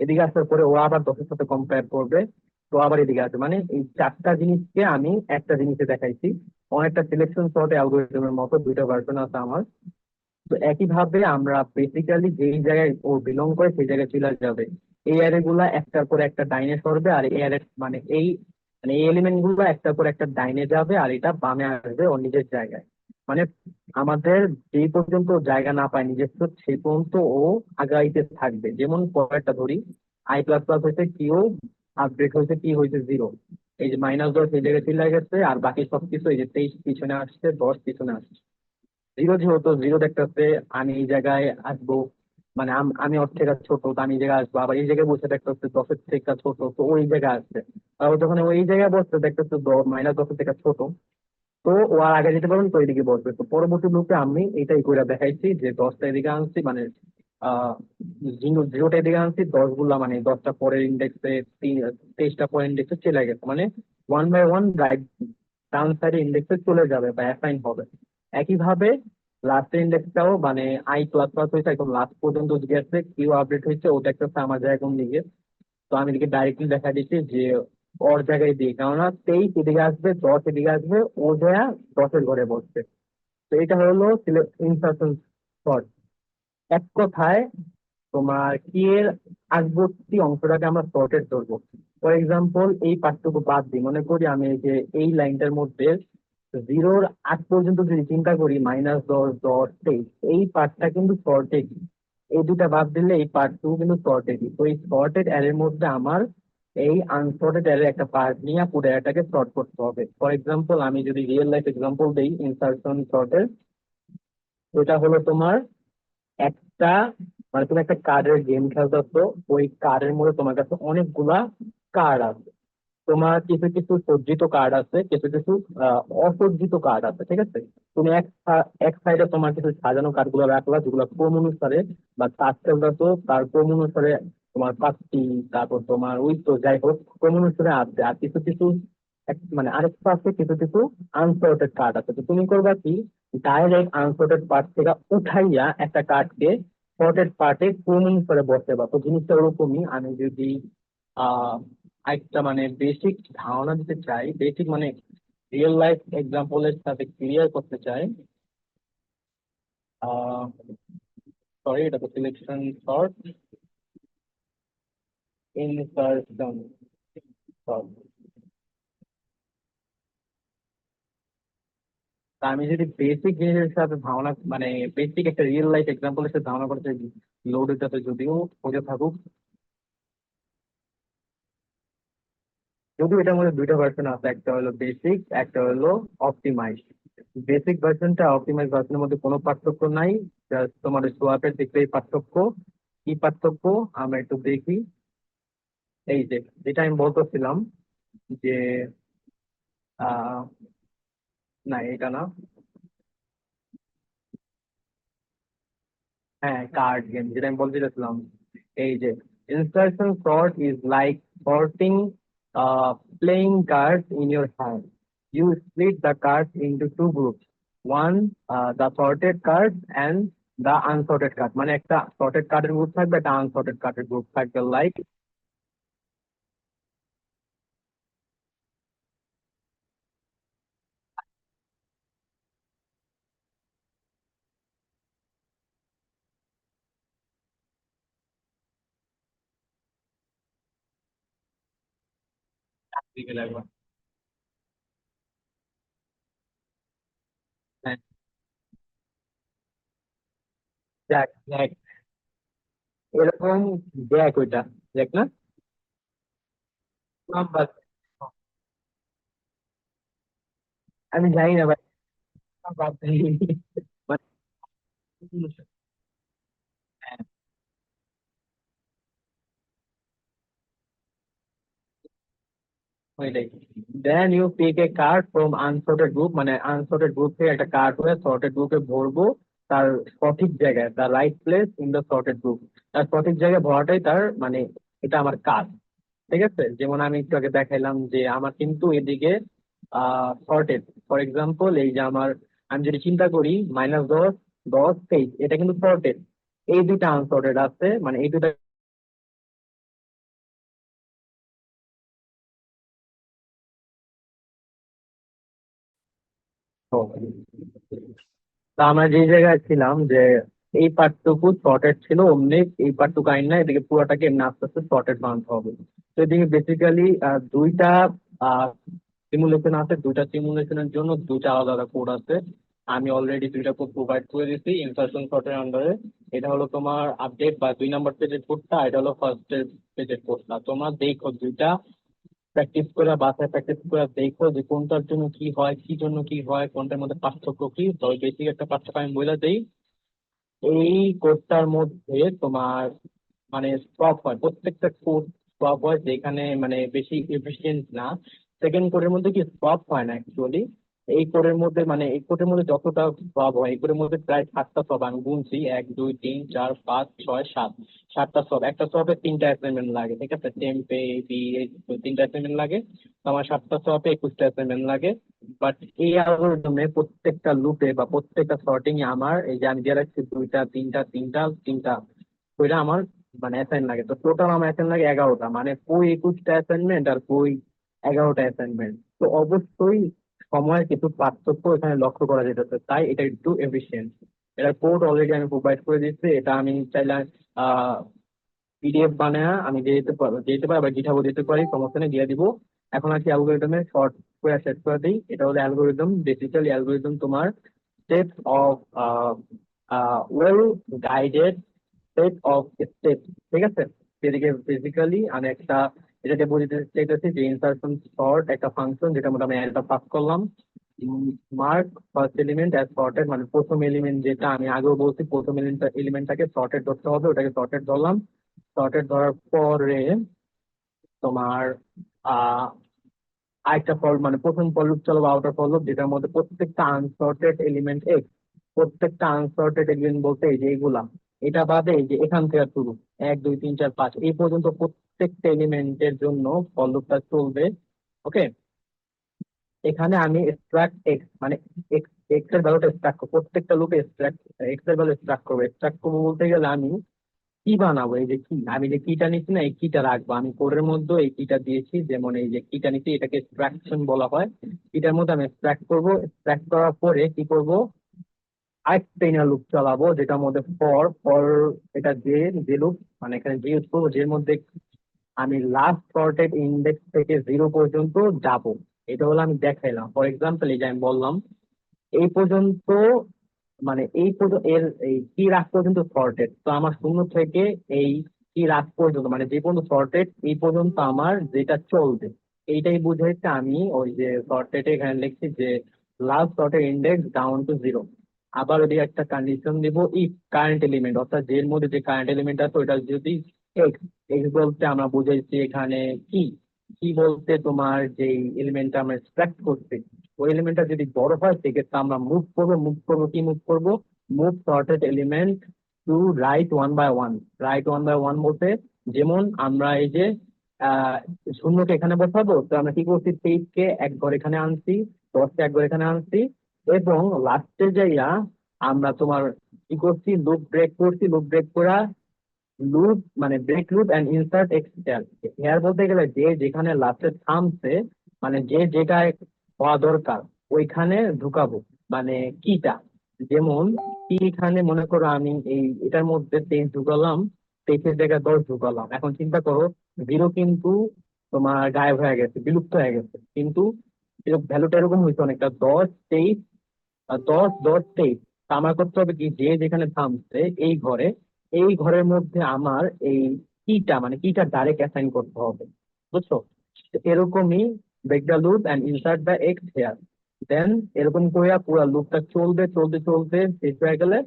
এদিকে আসার পরে ও আবার 10-এর সাথে কম্পেয়ার করবে, তো আবার এদিকে আছে, মানে এই চারটা জিনিসকে আমি একটা জিনিসে দেখাইছি। অনেকটা সিলেকশন সর্ট অ্যালগোরিদমের মতো দুইটা ভার্সন আছে আমার। তো একইভাবে আমরা বেসিক্যালি যেই জায়গায় ও বিলং করে সেই জায়গায় চলে যাবে। এই অ্যারে গুলা একটার পর একটা ডাইনে সরবে, আর এই অ্যারে মানে এই এলিমেন্ট গুলো একটার পর একটা ডাইনে যাবে, আর এটা বামে আসবে ওর নিজের জায়গায়। মানে আমাদের যেই পর্যন্ত ও জায়গা না পায় নিজস্ব, সেই পর্যন্ত ও আগাইতে থাকবে। যেমন পরেরটা ধরি, i++ হয়েছে কিউ, আপডেট হয়েছে কি হয়েছে 0। এই যে -10 এই জায়গায় চলে গেছে, আর বাকি সবকিছু এই যে 23 পিছনে আসছে, 10 পিছনে আসছে। 0 যেহেতু 0 দেখতেছে, আমি এই জায়গায় আসবো, মানে আমি ওর থেকে ছোট, তো আমি এই জায়গায় আসবো। আবার এই জায়গায় বসে দেখতেছে 10-এর থেকে ছোট, তো ওই জায়গায় আসছে। আবার যখন ওই জায়গায় বসছে দেখতেছে -10 থেকে ছোট, তো ও আর আগে যেতে পারবেন, তো এদিকে বসবে। তো পরবর্তী লুপে আমি এটাই করে দেখাইছি যে 10টা এদিকে আনছি, মানে আহ 0টা এদিকে আনছি, 10 গুলা মানে 10টা পরের ইন্ডেক্সে, 23টা পরের ইন্ডেক্সে চলে গেছে, মানে 1 বাই 1 রাইট ডাউন সাইডে ইন্ডেক্সে চলে যাবে বা অ্যাসাইন হবে। একইভাবে লাস্টের ইন্ডেক্সটাও মানে i++ হয়েছে একদম লাস্ট পর্যন্ত গেছে, কিউ আপডেট হয়েছে, ওটা একটা আমার জায়গায় কোন দিকে। তো আমি এদিকে ডাইরেক্টলি দেখা দিচ্ছি যে ওর জায়গায় দিই, কেননা 23 এদিকে আসবে, 10 এদিকে আসবে, ও যা 10-এর ঘরে বসবে। তো এটা হলো ইনসার্শন সর্ট। এক কথায় তোমার কি এর আগবর্তী অংশটাকে আমরা সর্টেড ধরবো। ফর এক্সাম্পল, এই পার্টটুকু বাদ দিই, মনে করি আমি এই যে এই লাইনটার মধ্যে 0-র আগ পর্যন্ত যদি চিন্তা করি, -10, 10, 23, এই পার্টটা কিন্তু সর্টেড। এই দুটা বাদ দিলে এই পার্ট 2 কিন্তু সর্টেড। তো এই সর্টেড অ্যারের মধ্যে আমার এই আনসর্টেড অ্যারে একটা পার্ট নিয়ে পুরো অ্যারেটাকে সর্ট করতে হবে। ফর এক্সাম্পল, আমি যদি রিয়েল লাইফ এক্সাম্পল দিই ইনসার্শন সর্টের, ওটা হলো তোমার একটা, মানে তুমি একটা কার্ডের গেম খেলতেছো, ওই কার্ডের মধ্যে তোমার কাছে অনেকগুলা কার্ড আছে। তোমার কিছু কিছু সজ্জিত কার্ড আছে, কিছু কিছু অসজ্জিত কার্ড আছে, ঠিক আছে। তুমি এক সাইডে তোমার কিছু সাজানো কার্ড গুলো রাখলা, যেগুলো ক্রম অনুসারে বা তার খেলতেছো, তার ক্রম অনুসারে তোমার 5টি, তারপর তোমার ওই তো যাই হোক ক্রম অনুসারে আছে। আর কিছু কিছু মানে আরেকটা আছে, কিছু কিছু আনসর্টেড কার্ড আছে। তো তুমি করবা কি, ডাইরেক্ট আনসর্টেড পার্ট থেকে উঠাইয়া একটা কার্ডকে সর্টেড পার্টে ক্রম অনুসারে বসে বা। তো জিনিসটা ওরকমই। আমি যদি আহ একটা মানে বেসিক ধারণা দিতে চাই, বেসিক মানে রিয়েল লাইফ এক্সাম্পলের সাথে ক্লিয়ার করতে চাই। আহ সরি, এটা তো সিলেকশন সর্ট, ইনসার্শন সর্ট। তা আমি যদি বেসিক জিনিসের সাথে ধারণা, মানে বেসিক একটা রিয়েল লাইফ এক্সাম্পলের সাথে ধারণা করতে, লোড এটাতে যদিও বোঝা থাকুক, যদিও এটার মধ্যে দুইটা ভার্সন আছে, একটা হলো বেসিক, একটা হলো অপটিমাইজ। বেসিক ভার্সনটা অপটিমাইজ ভার্সনের মধ্যে কোনো পার্থক্য নাই, জাস্ট তোমার সোয়াপের দিকটাই পার্থক্য। কি পার্থক্য আমরা একটু দেখি। এই যে যেটা আমি বলতেছিলাম যে আহ না এটা না, হ্যাঁ কার্ড গেম যেটা আমি বলতে চাচ্ছিলাম। এই যে instruction sort is like sorting playing cards in your hand. You split the cards into two groups. One, the sorted cards and the unsorted card. মানে একটা sorted কার্ডের গ্রুপ থাকবে, একটা unsorted কার্ডের গ্রুপ থাকবে, লাইক দিকে লাগবে। হ্যাঁ, দেখ দেখ এরকম, দেখ ওইটা, দেখ না নাম্বার। আমি জানি না ভাই, বাদ দেই। মানে ওইটাই। Then you pick a card from unsorted group, মানে আনসর্টেড গ্রুপ থেকে একটা কার্ড হয়ে সর্টেড গ্রুপে ভরবো, তার সঠিক জায়গায়, তার right place in the sorted group. তার সঠিক জায়গায় ভরাটাই তার মানে এটা আমার কাজ, ঠিক আছে। যেমন আমি একটু আগে দেখাইলাম যে আমার কিন্তু এদিকে সর্টেড। ফর এক্সাম্পল, এই যে আমার, আমি যদি চিন্তা করি -10, 10, 23, এটা কিন্তু সর্টেড। এই দুইটা আনসর্টেড আছে, মানে এই দুইটা তা আমরা যে জায়গায় ছিলাম যে এই পার্টটুকু শর্টেড ছিল, অমনি এই পার্টটুকু আইন না, এদিকে পুরোটাকে এমনি আস্তে আস্তে শর্টেড বানাতে হবে। তো এদিকে বেসিক্যালি দুইটা সিমুলেশন আছে, দুইটা সিমুলেশনের জন্য দুইটা আলাদা আলাদা কোড আছে। আমি অলরেডি দুইটা কোড প্রোভাইড করে দিচ্ছি ইনসার্শন শর্টের আন্ডারে। এটা হলো তোমার আপডেট বা 2 নম্বর পেজের কোডটা, এটা হলো ফার্স্ট পেজের কোডটা। তোমরা দেখো দুইটা প্র্যাকটিস করে, বাসায় প্র্যাকটিস করে দেখো যে কোনটার জন্য কি হয়, কি জন্য কি হয়, কোনটার মধ্যে পার্থক্য কি। তবে বেসিক একটা পার্থক্য আমি বলে দিই, এই কোডটার মধ্যে তোমার মানে স্টপ হয়, প্রত্যেকটা কোড স্টপ হয়, যেখানে মানে বেশি এফিসিয়েন্ট না। সেকেন্ড কোডের মধ্যে কি স্টপ হয় না অ্যাকচুয়ালি। এই কোডের মধ্যে মানে এই কোডের মধ্যে যতটা স্টপ হয়, এই কোডের মধ্যে প্রায় 7টা স্টপ আমি গুনছি, 1 2 3 4 5 6 7, 7টা স্টপ। একটা স্টপে 3টা অ্যাসাইনমেন্ট লাগে, ঠিক আছে, টেম্পে বি, 3টা অ্যাসাইনমেন্ট লাগে। তো আমার 7টা স্টপে 21টা অ্যাসাইনমেন্ট লাগে। বাট এই অ্যালগরিদমে প্রত্যেকটা লুপে বা প্রত্যেকটা সর্টিং এ আমার এই যে আমি দিয়ে রাখছি 2টা 3টা 3টা 3টা কইরা আমার মানে অ্যাসাইন লাগে। তো টোটাল আমার অ্যাসাইন লাগে 11টা, মানে কই 21টা অ্যাসাইনমেন্ট আর কই 11টা অ্যাসাইনমেন্ট। তো অবশ্যই সময়ের কিছু পার্থক্য এখানে লক্ষ্য করা যেতেছে, তাই এটা একটু এফিসিয়েন্ট। এটার কোড অলরেডি আমি প্রোভাইড করে দিচ্ছি, এটা আমি চাইলে পিডিএফ বানায় আমি দিয়ে দিতে পারি, আবার গিটহাবও দিতে পারি, সমস্যা নেই, দিয়ে দিব। এখন আর কি অ্যালগোরিদমের শর্ট করে শেষ করে দিই। এটা হলো অ্যালগোরিদম, বেসিক্যালি অ্যালগোরিদম তোমার set of well guided set of step, ঠিক আছে। এদিকে বেসিক্যালি আমি একটা এটাতে বুঝতে চাইতেছি যে ইনসার্শন সর্ট একটা ফাংশন, যেটা মধ্যে আমি অ্যারেটা পাস করলাম। Mark first element as sorted, মানে প্রথম এলিমেন্ট, যেটা আমি আগেও বলছি প্রথম এলিমেন্টটাকে সর্টেড ধরতে হবে, ওটাকে সর্টেড ধরলাম। সর্টেড ধরার পরে তোমার আহ আরেকটা ফল মানে প্রথম ফল লুপ চালাবো, আউটার ফল লুপ, যেটার মধ্যে প্রত্যেকটা আনসর্টেড এলিমেন্ট এক্স। প্রত্যেকটা আনসর্টেড এলিমেন্ট বলতে এই যে এইগুলা, এটা বাদে এই যে এখান থেকে শুরু 1 2 3 4 5 এই পর্যন্ত প্রত্যেকটা এলিমেন্টের জন্য ফল লুপটা চলবে। ওকে, এখানে আমি এক্সট্রাক্ট এক্স মানে এক্স এক্স এর ভ্যালুটা এক্সট্রাক্ট করবো, প্রত্যেকটা লুপে এক্সট্রাক্ট এক্স এর ভ্যালু এক্সট্রাক্ট করবো বলতে গেলে আমি কি বানাবো, এই যে কি আমি যে কিটা নিচ্ছি না, এই কিটা রাখবো আমি কোডের মধ্যে, এই কিটা দিয়েছি, যেমন এই যে কিটা নিচ্ছি এটাকে এক্সট্রাকশন বলা হয়। এটার মধ্যে আমি এক্সট্রাক্ট করবো, এক্সট্রাক্ট করার পরে কি করব, আরেকটা ইনার লুপ চালাবো, যেটার মধ্যে ফর ফর এটা যে লুপ মানে এখানে যে ইউজ করবো, যের মধ্যে আমি লাস্ট সর্টেড ইন্ডেক্স থেকে 0 পর্যন্ত যাব। এটা হলো আমি দেখাইলাম, ফর এক্সাম্পল এই যে আমি বললাম এই পর্যন্ত, মানে এই পর্যন্ত এর এই কি রাখ পর্যন্ত সর্টেড, তো আমার শূন্য থেকে এই কি রাখ পর্যন্ত মানে যে পর্যন্ত সর্টেড এই পর্যন্ত আমার যেটা চলবে, এইটাই বুঝাইতে আমি ওই যে সর্টেড এখানে লিখছি যে last sorted index down to 0। আবার ওই একটা কন্ডিশন দিব, ইফ কারেন্ট এলিমেন্ট, অর্থাৎ যের মধ্যে যে কারেন্ট এলিমেন্ট আছে ওটা যদি এক্স, এক্স বলতে আমরা বুঝাইছি এখানে কি, কি বলতে তোমার যে এলিমেন্টটা আমরা এক্সট্রাক্ট করছি ওই এলিমেন্টটা যদি বড় হয় সেক্ষেত্রে আমরা মুভ করবো move sorted element to right 1 by 1। Right 1 by 1 বলতে যেমন আমরা এই যে আহ শূন্যকে এখানে বসাবো, তো আমরা কি করছি, 23কে এক ঘর এখানে আনছি, 10কে এক ঘর এখানে আনছি, এবং লাস্টে যাইয়া আমরা তোমার কি করছি, লুপ ব্রেক করা, লুপ মানে ব্রেক লুপ এন্ড ইনসার্ট এক্সটেল। হেয়ার বলতে গেলে যে যেখানে লাস্টে থামছে, মানে যে জায়গায় হওয়া দরকার ওইখানে ঢুকাবো, মানে কিটা। যেমন কি এখানে মনে করো আমি এই এটার মধ্যে 23 ঢুকালাম, 23-এর জায়গায় 10 ঢুকালাম। এখন চিন্তা করো 0 কিন্তু তোমার গায়েব হয়ে গেছে, বিলুপ্ত হয়ে গেছে, কিন্তু ভ্যালুটা এরকম হয়েছে অনেকটা 10 23 10 10 23। তা আমার করতে হবে কি, যে যেখানে থামছে এই ঘরে, এই ঘরের মধ্যে আমার এই কিটা মানে কিটা ডাইরেক্ট অ্যাসাইন করতে হবে, বুঝছো। তো এরকমই break the loop and insert the X here, then এরকম করে পুরো লুপটা চলবে, চলতে চলতে শেষ হয়ে গেলে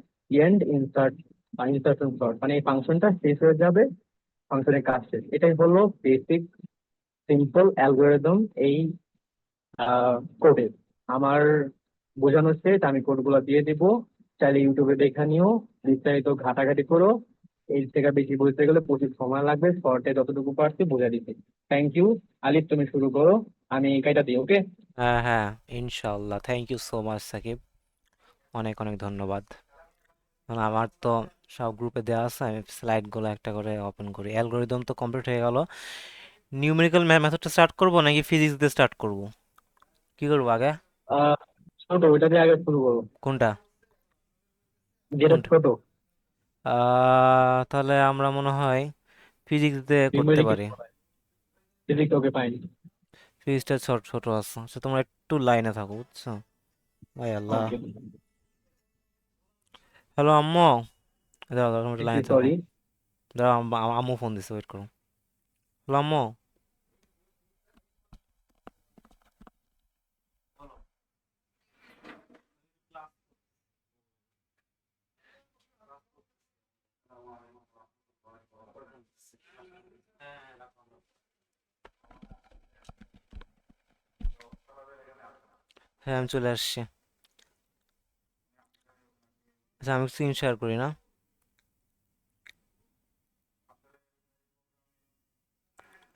এন্ড ইনসার্ট বা ইনসার্শন সর্ট, মানে এই ফাংশনটা শেষ হয়ে যাবে, ফাংশনের কাজ শেষ। এটাই হলো বেসিক সিম্পল অ্যালগোরিদম এই কোডে। আমার বোঝানো শেষ, আমি কোডগুলো দিয়ে দিব, চাইলে ইউটিউবে দেখে নিও, বিস্তারিত ঘাটাঘাটি করো। এর থেকে বেশি বুঝতে গেলে প্রচুর সময় লাগবে, শর্টে যতটুকু পারছি বোঝা দিচ্ছি। Thank you. আলিফ তুমি শুরু করো, আমি এই কাজটা দিই, ওকে। হ্যাঁ হ্যাঁ, ইনশাল্লাহ। Thank you so much Sakib, অনেক অনেক ধন্যবাদ। কারণ আমার তো সব গ্রুপে দেওয়া আছে, আমি স্লাইডগুলো একটা করে ওপেন করি। অ্যালগোরিদম তো কমপ্লিট হয়ে গেল। নিউমেরিক্যাল মেথডটা স্টার্ট করব নাকি ফিজিক্স দিয়ে স্টার্ট করব, কি করবো আগে? ছোট, ওইটা দিয়ে আগে শুরু করো, কোনটা? যেটা কোনটা? ছোট। তাহলে আমরা মনে হয় ফিজিক্স দিয়ে করতে নিউমেরিক, পারি। ফিজিক্স ওকে পাইনি। ফিজিক্সটা ছোট ছোট আছে, আচ্ছা তোমরা একটু লাইনে থাকো বুঝছো। ভাই আল্লাহ। ওকে, হ্যালো আম্মু, দাঁড়াও দাঁড়াও, তুমি একটু লাইনে থাকো। সরি। দাঁড়াও, আম্মু ফোন দিছে, ওয়েট করো। হ্যালো আম্মু। হ্যাঁ আমি চলে আসছি। আচ্ছা আমি স্ক্রিন শেয়ার করি না?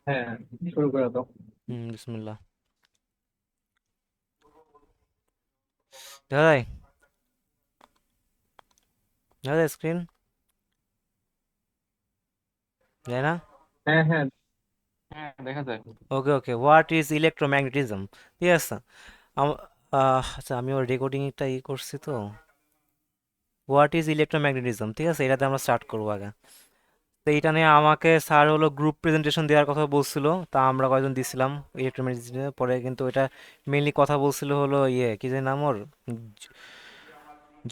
হ্যাঁ, শুরু করে দাও। বিসমিল্লাহ। দেখা যায়? দেখা যায় স্ক্রিন? যায় না? হ্যাঁ, হ্যাঁ। হ্যাঁ দেখা যায়। ওকে ওকে, হোয়াট ইজ ইলেকট্রোম্যাগনেটিজম, ঠিক আছে। আচ্ছা আমি ওর রেকর্ডিংটা করছি তো। হোয়াট ইজ ইলেকট্রোম্যাগনেটিজম, ঠিক আছে, এটাতে আমরা স্টার্ট করবো আগে। তো এইটা নিয়ে আমাকে স্যার হলো গ্রুপ প্রেজেন্টেশন দেওয়ার কথা বলছিল, তা আমরা কয়জন দিছিলাম ইলেকট্রোম্যাগনেটিজমের পরে, কিন্তু এটা মেইনলি কথা বলছিল হলো কি যে নাম ওর,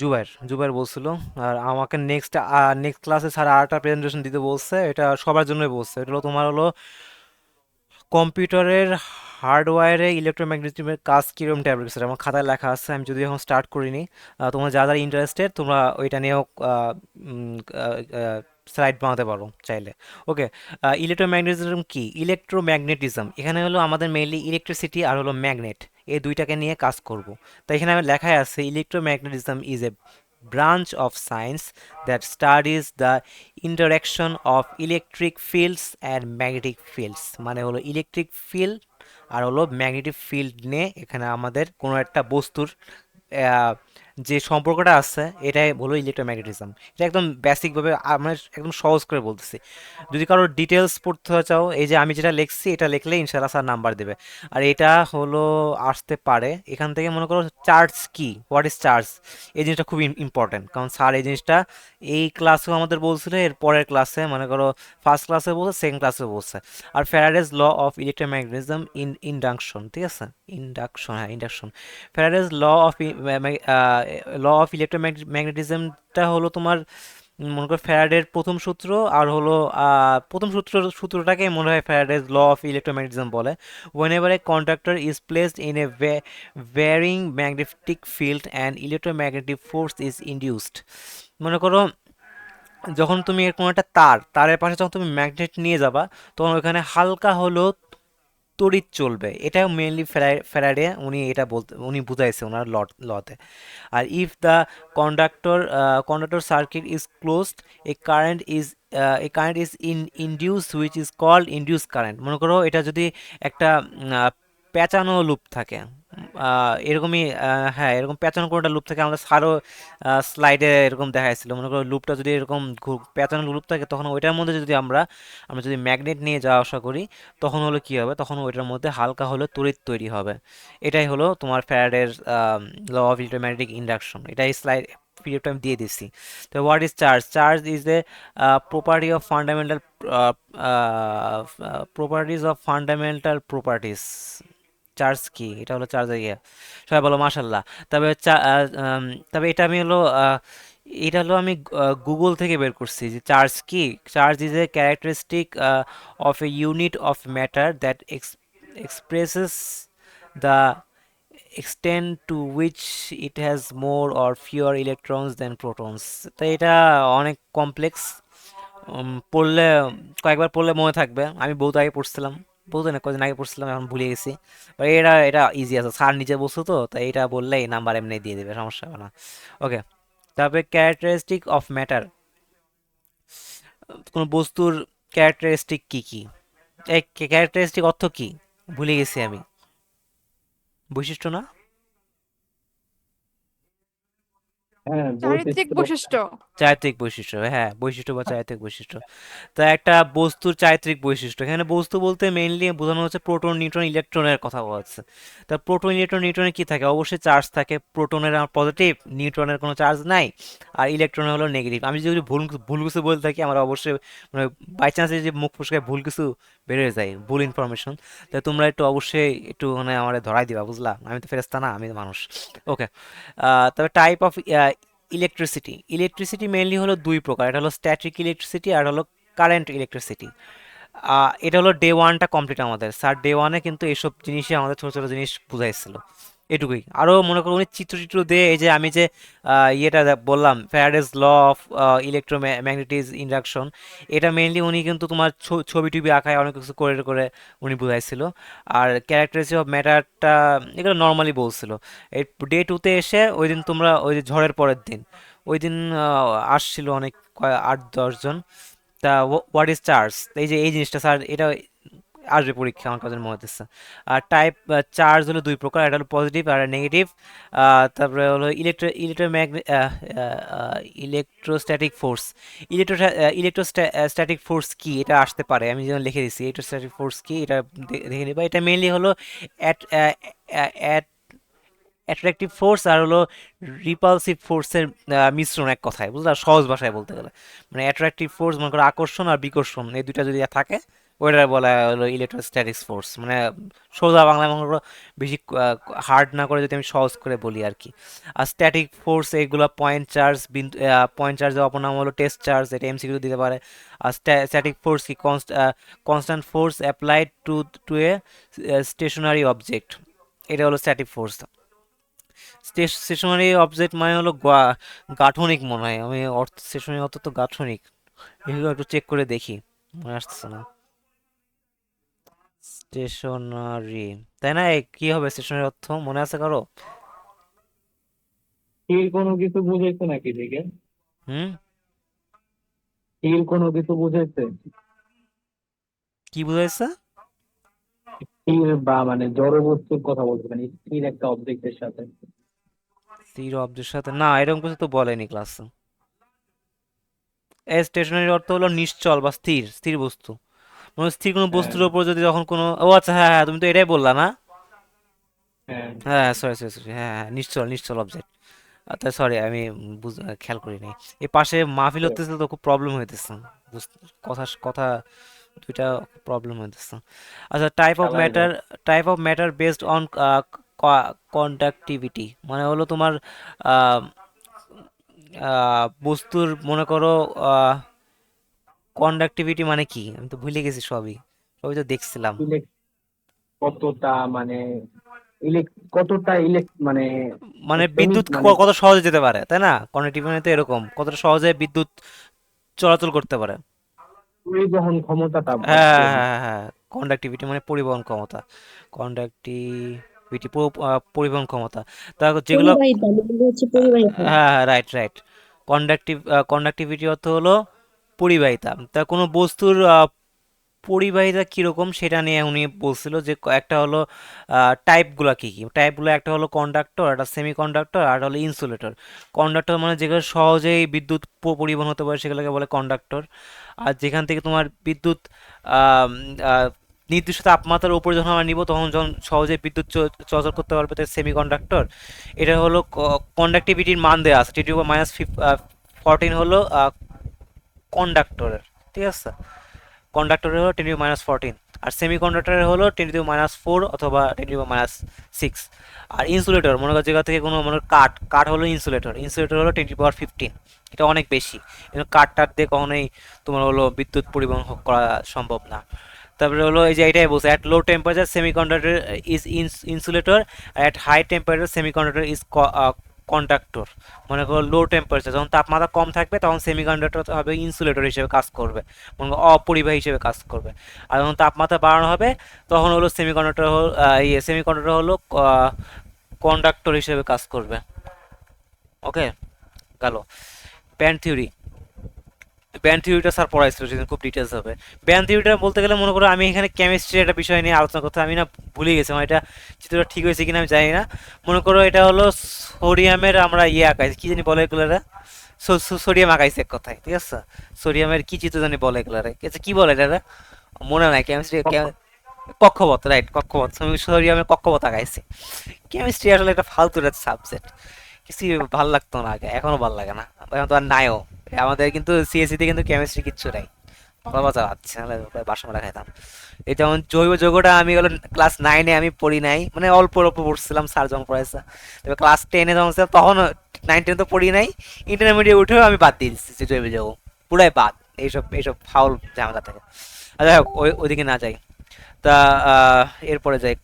জুবাইর জুবাইর বলছিল। আর আমাকে নেক্সট ক্লাসে স্যার আরেকটা প্রেজেন্টেশন দিতে বলছে, এটা সবার জন্যই বলছে। এটা হলো তোমার হলো কম্পিউটারের হার্ডওয়্যারে ইলেকট্রোম্যাগনেটিজমের কাজ কীরকম টাইপের কিছু, আমার খাতায় লেখা আছে, আমি যদি এখন স্টার্ট করিনি। তোমরা যারা যারা ইন্টারেস্টেড তোমরা ওইটা নিয়েও স্লাইড বানাতে পারো চাইলে। ওকে, ইলেকট্রোম্যাগনেটিজম কি? ইলেকট্রোম্যাগনেটিজম এখানে হলো আমাদের মেইনলি ইলেকট্রিসিটি আর হলো ম্যাগনেট, এই দুইটাকে নিয়ে কাজ করব। তো এখানে আমি লেখাই আছে electromagnetism is a branch of science that studies the interaction of electric fields and magnetic fields, মানে হলো ইলেকট্রিক ফিল্ড আর হলো ম্যাগনেটিক ফিল্ড নিয়ে এখানে আমাদের কোনো একটা বস্তুর আহ, যে সম্পর্কটা আছে এটাই হলো ইলেকট্রোম্যাগনেটিজম। এটা একদম বেসিকভাবে আমরা একদম সহজ করে বলতেছি। যদি কারো ডিটেলস পড়তে চাও, এই যে আমি যেটা লিখছি এটা লিখলে ইনশাআল্লাহ স্যার নাম্বার দেবে। আর এটা হলো আসতে পারে এখান থেকে, মনে করো চার্জ কি, হোয়াট ইজ চার্জ, এই জিনিসটা খুব ইম্পর্টেন্ট, কারণ স্যার এই জিনিসটা এই ক্লাসেও আমাদের বলছিল, এর পরের ক্লাসে মনে করো ফার্স্ট ক্লাসে বলছে, সেকেন্ড ক্লাসে বলছে। আর ফ্যারাডেজ ল অফ ইলেকট্রোম্যাগনেটিজম ইন্ডাকশন, ঠিক আছে, ইন্ডাকশন, হ্যাঁ ইন্ডাকশন। ফ্যারাডেজ ল অফ ইলেকট্রোম্যাগনেটিজমটা হলো তোমার মনে করো ফ্যারাডের প্রথম সূত্র, আর হলো প্রথম সূত্রটাকে মনে হয় ফ্যারাডেজ ল অফ ইলেকট্রোম্যাগনেটিজম বলে। whenever a conductor is placed in a varying magnetic field and electromagnetic force is induced, মনে করো যখন তুমি কোনো একটা তারের পাশে যখন তুমি ম্যাগনেট নিয়ে যাবা, তখন ওখানে হালকা হলো তড়িৎ চলবে। এটা মেইনলি ফ্যারাডে উনি বুঝাইছে ওনার লতে। আর if the conductor circuit is closed, a current is induce which is called induce current. মনে করো এটা যদি একটা পেঁচানো লুপ থাকে, এরকমই হ্যাঁ এরকম পেঁচানো কোনোটা লুপ থাকে, আমরা সারও স্লাইডে এরকম দেখাইছিল। মনে করো লুপটা যদি এরকম পেঁচানো লুপ থাকে, তখন ওইটার মধ্যে যদি আমরা আমরা যদি ম্যাগনেট নিয়ে যাওয়া আসা করি, তখন হলো কি হবে, তখন ওইটার মধ্যে হালকা হলো তড়িৎ তৈরি হবে। এটাই হলো তোমার ফ্যারাডের ল অফ ইলেকট্রোম্যাগনেটিক ইন্ডাকশন। এটাই স্লাইড পিডিএফ টাইম দিয়ে দিচ্ছি। তো what is charge? Charge is a property of fundamental properties of fundamental properties. Charge কি? এটা হলো চার্জের ইয়ে। সবাই বলো মাশাল্লাহ। তবে তবে এটা আমি হলো এটা হলো আমি গুগল থেকে বের করছি যে চার্জ কি। Charge is a characteristic of A unit of matter that expresses the extent to which it has more or fewer electrons than protons. তো এটা অনেক কমপ্লেক্স, পড়লে কয়েকবার পড়লে মনে থাকবে। আমি বহুত আগে পড়ছিলাম, বহুত না কদিন আগে পড়ছিলাম, এখন ভুলে গেছি। এটা এটা ইজি আছে, স্যার নিজে বলছো তো, তাই এটা বললেই নাম্বার এমনি দিয়ে দেবে, সমস্যা হবে না। ওকে, তারপরে ক্যারেক্টারিস্টিক অফ ম্যাটার, কোন বস্তুর ক্যারেক্টারিস্টিক কি কি? এই ক্যারেক্টারিস্টিক অর্থ কি ভুলে গেছি আমি। বৈশিষ্ট্য না? হ্যাঁ, চারিত্রিক বৈশিষ্ট্য। বৈশিষ্ট্য। চারিত্রিক বৈশিষ্ট্য, হ্যাঁ, বৈশিষ্ট্য বা চারিত্রিক বৈশিষ্ট্য। তা একটা বস্তুর চারিত্রিক বৈশিষ্ট্য, এখানে বস্তু বলতে মেইনলি বোঝানো হচ্ছে প্রোটন, নিউট্রন, ইলেকট্রনের কথা বলা হচ্ছে। তা প্রোটন, ইলেকট্রন, নিউট্রনে কি থাকে? অবশ্যই চার্জ থাকে। প্রোটনের পজিটিভ, নিউট্রনের কোনো চার্জ নাই, আর ইলেকট্রনের হলো নেগেটিভ। আমি যদি ভুল ভুল কিছু বলতে থাকি আমার অবশ্যই মানে বাই চান্স যে মুখ ফসকে ভুল কিছু বেরিয়ে যায়, ভুল ইনফরমেশন, তাই তোমরা একটু অবশ্যই একটু মানে আমার ধরাই দিবা, বুঝলা? আমি তো ফেরেস্তা না, আমি তো মানুষ। ওকে। তবে type of electricity, electricity mainly হলো দুই প্রকার, এটা হলো স্ট্যাটিক ইলেকট্রিসিটি আর হলো কারেন্ট ইলেকট্রিসিটি। এটা হলো ডে ওয়ানটা কমপ্লিট আমাদের স্যার, ডে ওয়ানে কিন্তু এইসব জিনিসই আমাদের ছোটো ছোটো জিনিস বুঝাইছিল, এটুকুই। আরও মনে করো উনি চিত্র চিত্র দিয়ে, এই যে আমি যে ইয়েটা বললাম ফ্যারাডেজ ল অফ ইলেকট্রোম্যাগনেটিক ইন্ডাকশন, এটা মেইনলি উনি কিন্তু তোমার ছবি টবি আঁকায় অনেক কিছু করে করে উনি বুঝাইছিল। আর ক্যারেক্টারিস্টিক অফ ম্যাটারটা এগুলো নর্মালি বলছিল। এই ডে টুতে এসে ওই দিন তোমরা ওই যে ঝড়ের পরের দিন, ওই দিন আসছিল অনেক 8-10 জন। তা হোয়াট ইজ চার্জ, এই যে এই জিনিসটা স্যার, এটা আসবে পরীক্ষা আমার কাছে মনে হতেছে। আর টাইপ চার্জ হলো দুই প্রকার, এটা হলো পজিটিভ আর নেগেটিভ। তারপরে হলো ইলেকট্রোস্ট্যাটিক ফোর্স। ইলেকট্রোস্ট্যাটিক ফোর্স কি, এটা আসতে পারে, আমি যেন লিখে দিচ্ছি ইলেকট্রোস্ট্যাটিক ফোর্স কি, এটা দেখে নিবা। এটা মেইনলি হলো অ্যাট্রাকটিভ ফোর্স আর হলো রিপালসিভ ফোর্সের মিশ্রণ, এক কথায় বুঝলা, সহজ ভাষায় বলতে গেলে। মানে অ্যাট্রাকটিভ ফোর্স মনে করো আকর্ষণ আর বিকর্ষণ, এই দুইটা যদি থাকে ওইটা বলা হলো ইলেকট্রোস্ট্যাটিক্স ফোর্স। মানে সোজা বাংলায় মনে করো, বেশি হার্ড না করে যদি আমি সহজ করে বলি আর কি। আর স্ট্যাটিক ফোর্স এগুলো পয়েন্ট চার্জ, বিন্দু পয়েন্ট চার্জের অপর নাম হলো টেস্ট চার্জ, এটা এমসিকিউ দিতে পারে। আর স্ট্যাটিক ফোর্স কি, constant force applied to to a stationary object, এটা হলো স্ট্যাটিক ফোর্স। স্টেশনারি অবজেক্ট মানে হলো গাঠনিক, মনে হয় আমি অর্থ স্টেশনারি অর্থ তো গাঠনিক, এগুলো একটু চেক করে দেখি, মনে আসতেছে না। স্টেশনারি, তাই না? কি হবে স্টেশনারি অর্থ, মনে আছে কারো? স্থির কোনো কিছু বুঝাইছে নাকি দিকে? হুম, স্থির কোনো কিছু বুঝাইছে? কি বুঝাইছে? স্থির বা মানে জড় বস্তুর কথা বলছে, মানে স্থির একটা অবজেক্টের সাথে। স্থির অবজেক্টের সাথে না, এরকম কিছু তো বলেনি ক্লাসে। স্টেশনারি অর্থ হলো নিশ্চল বা স্থির, স্থির বস্তু। মানে স্থির কোনো হ্যাঁ, বস্তুর উপর যদি যখন কোনো, ও আচ্ছা, হ্যাঁ হ্যাঁ, তুমি তো এটাই বললা না? হ্যাঁ। হ্যাঁ, সরি সরি সরি, হ্যাঁ হ্যাঁ, নিশ্চল, নিশ্চল অবজেক্ট। আচ্ছা সরি, আমি খেয়াল করিনি। এই পাশে মাহফিল হতেছিল তো খুব প্রবলেম হইতেছে, কথা কথা দুইটা প্রবলেম হইতেছে। আচ্ছা, টাইপ অফ চালাই যাও। Matter, type of matter based on conductivity, মানে হলো তোমার আহ, বস্তুর মনে করো কন্ডাক্টিভিটি মানে কি, আমি তো ভুলে গেছি সবই, সবই তো দেখছিলাম। ইলেক কতটা মানে ইলেক কতটা ইলেক মানে মানে তড়িৎ বিদ্যুৎ মানে কত সহজে যেতে পারে, তাই না? কন্ডাক্টিভিটি মানে তো এরকম, কতটা সহজে বিদ্যুৎ চলাচল করতে পারে। পরিবহন ক্ষমতাটা আর হ্যাঁ কি। হ্যাঁ হ্যাঁ হ্যাঁ, কন্ডাক্টিভিটি মানে পরিবহন ক্ষমতা, কন্ডাক্টিভিটি পরিবহন ক্ষমতা। তা যেগুলো, পরিবাহিতা মানে হচ্ছে পরিবাহিতা। হ্যাঁ হ্যাঁ, রাইট রাইট। কন্ডাক্টিভিটি অর্থ হলো পরিবাহিতা। তা কোনো বস্তুর পরিবাহিতা কীরকম সেটা নিয়ে উনি বলছিল যে একটা হলো টাইপগুলো কী কী, টাইপগুলো একটা হলো কন্ডাক্টর, একটা সেমি কন্ডাক্টর, আর হলো ইনসুলেটর। কন্ডাক্টর মানে যেগুলো সহজেই বিদ্যুৎ পরিবহন হতে পারে সেগুলোকে বলে কন্ডাক্টর। আর যেখান থেকে তোমার বিদ্যুৎ আম, আহ, নির্দিষ্ট তাপমাত্রার উপরে যখন আমরা নিব তখন যখন সহজে বিদ্যুৎ চলাচল করতে পারবে, তাই সেমি কন্ডাক্টর। এটা হলো কন্ডাক্টিভিটির মান দেওয়া আছে, 10⁻14 হলো কন্ডাক্টরের, ঠিক আছে? কন্ডাক্টরের হলো 10⁻14, আর সেমি কন্ডাক্টরের হলো 10⁻4 অথবা 10⁻6। আর ইনসুলেটর মনে করো যেগুলো থেকে কোনো মনে করো কাঠ, কাঠ হলো ইনসুলেটর, ইনসুলেটর হলো 10⁻15, এটা অনেক বেশি। কিন্তু কাঠ টাঠ দিয়ে কখনোই তোমার হলো বিদ্যুৎ পরিবহন করা সম্ভব না। তারপরে হলো এই যে এটাই বলছে, at low temperature semiconductor is insulator, at high temperature semiconductor is conductor. মনে করো লো টেম্পারেচার যখন তাপমাত্রা কম থাকবে তখন সেমিকন্ডাক্টর হবে ইনসুলেটর হিসেবে কাজ করবে, মনে করো অপরিবাহী হিসেবে কাজ করবে। আর যখন তাপমাত্রা বাড়ানো হবে তখন হলো সেমিকন্ডাক্টর হলো সেমিকন্ডাক্টর হলো কন্ডাক্টর হিসেবে কাজ করবে। ওকে, গেল। ব্যান্ড থিওরি, ব্যান্ড থিওরিটা স্যার পড়াইছিল সেদিন, খুব ডিটেলস হবে। ব্যান্ড থিওরিটা বলতে গেলে মনে করো আমি এখানে কেমিস্ট্রির একটা বিষয় নিয়ে আলোচনা করতে, আমি না ভুলে গেছি, আমার এটা চিত্রটা ঠিক হয়েছে কিনা আমি জানি না। মনে করো এটা হলো সোডিয়ামের আমরা ইয়ে আঁকাইছি, কি জানি বলে এগুলোরা, সোডিয়াম আঁকাইছে এক কথায়, ঠিক আছে। সোডিয়ামের কি চিত্র জানি বলে এগুলারে, আচ্ছা কি বলে এটা, মনে নাই। কেমিস্ট্রি, কক্ষপথ, রাইট, কক্ষপথ, সোডিয়ামের কক্ষপথ আঁকাইছে। কেমিস্ট্রি আসলে একটা ফালতু সাবজেক্ট, কিছু ভালো লাগতো না আগে, এখনো ভালো লাগে না, এখন তো আর নাইও। আমাদের কিন্তু সিএসসি তে কিন্তু কেমিস্ট্রি কিচ্ছু নাই, বাবা চালাচ্ছে, নাহলে বাসনটা খাইতাম। এই যেমন জৈব যৌগটা আমি হলো ক্লাস 9-এ আমি পড়ি নাই, মানে অল্প অল্প পড়ছিলাম, স্যার যখন পড়াইছে। তবে ক্লাস 10-এ যখন ছিলাম তখন 9-10 তো পড়ি নাই, ইন্টারমিডিয়েট উঠেও আমি বাদ দিয়ে দিচ্ছি জৈব যৌগ, পুরাই বাদ, এইসব এইসব ফাউল ঝামেলা থাকে। যাই হোক, ওইদিকে না যাই। তা এরপরে যাই,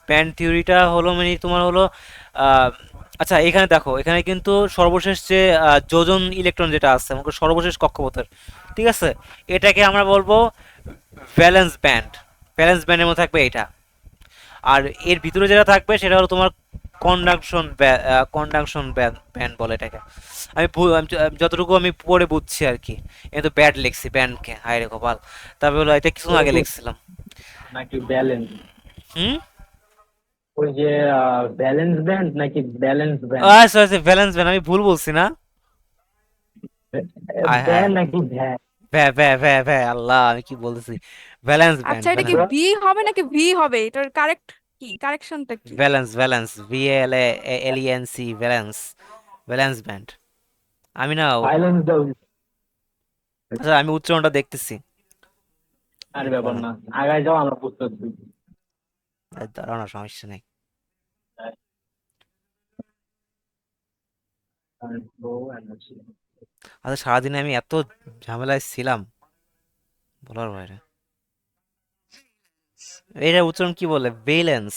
ব্যান্ড থিওরিটা হলো মানে তোমার হলো আহ, আচ্ছা এখানে দেখো, এখানে কিন্তু সর্বশেষ যে যোজন ইলেকট্রন যেটা আছে, মনে করো সর্বশেষ কক্ষপথের, ঠিক আছে, এটাকে আমরা বলবো ভ্যালেন্স ব্যান্ড। ভ্যালেন্স ব্যান্ডের মধ্যে থাকবে এটা। আর এর ভিতরে যেটা থাকবে সেটা হলো তোমার কন্ডাকশন কন্ডাকশন ব্যান্ড বলে এটাকে। আমি যতটুকু আমি পড়ে বুঝছি আর কি, এ তো ব্যাড লিখছি ব্যান্ডকে, হায় রে কপাল। তারপরে হলো এটা কিছু আগে লিখছিলাম। নাকি ব্যালেন্স? হুম, ওই যে ব্যালেন্স ব্যান্ড নাকি ব্যালেন্স ব্যান্ড? আচ্ছা আচ্ছা, ভ্যালেন্স ব্যান্ড, আমি ভুল বলছি না? আয় হায়, ব্যান্ড নাকি ভ্যান? ভ্যা ভ্যা ভ্যা ভ্যা, আল্লাহ আমি কি বলতেছি, ভ্যালেন্স ব্যান্ড, আচ্ছা, এটা কি ভ্যালেন্স, ভি হবে নাকি ভি হবে? এটার কারেক্ট কি, কারেকশনটা কি? Valence, valence, VALENC, valence, valence band. আমি না ভাইলেন্স দাও। আচ্ছা আমি উচ্চারণটা দেখতেছি। আর ব্যাপার না, আগায় যাও, আমরা বুঝতেছি। দাঁড়ানো, সমস্যা নেই। আচ্ছা সারাদিনে আমি এত ঝামেলায় ছিলাম, বলার বাইরে। এটা উচ্চারণ কি বলে, valence,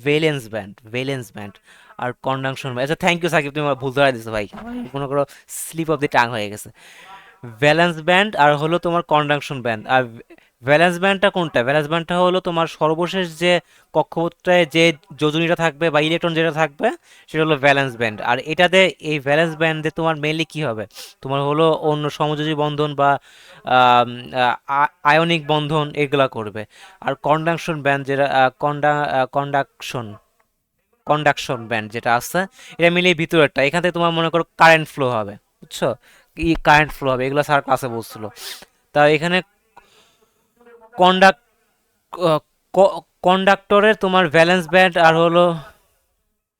valence band, valence band আর কন্ডাকশন। আচ্ছা থ্যাংক ইউ সাকিব, তুমি আমার ভুল ধরা দিছো ভাই, কোনো কোনো স্লিপ অফ দি টাং হয়ে গেছে। ভ্যালেন্স ব্যান্ড আর হলো তোমার কন্ডাকশন ব্যান্ড। আর ভ্যালেন্স ব্যান্ডটা কোনটা, ভ্যালেন্স ব্যান্ডটা হলো তোমার সর্বশেষ যে কক্ষপথটায় যে যোজনীটা থাকবে বা ইলেকট্রন যেটা থাকবে সেটা হলো ভ্যালেন্স ব্যান্ড। আর এটাতে, এই ভ্যালেন্স ব্যান্ডে তোমার মেনলি কি হবে, তোমার হলো অন্য সমযোজী বন্ধন বা আয়নিক বন্ধন এগুলা করবে। আর কন্ডাকশন ব্যান্ড যেটা কন্ডাকশন কন্ডাকশন ব্যান্ড যেটা আছে, এটা মিলিয়ে ভিতরেরটা, এখান থেকে তোমার মনে করো কারেন্ট ফ্লো হবে, বুঝছো, কারেন্ট ফ্লো হবে, এগুলো স্যার ক্লাসে বলছিল। তা এখানে কন্ডাক্ট কন্ডাক্টরের তোমার ভ্যালেন্স ব্যান্ড আর হলো,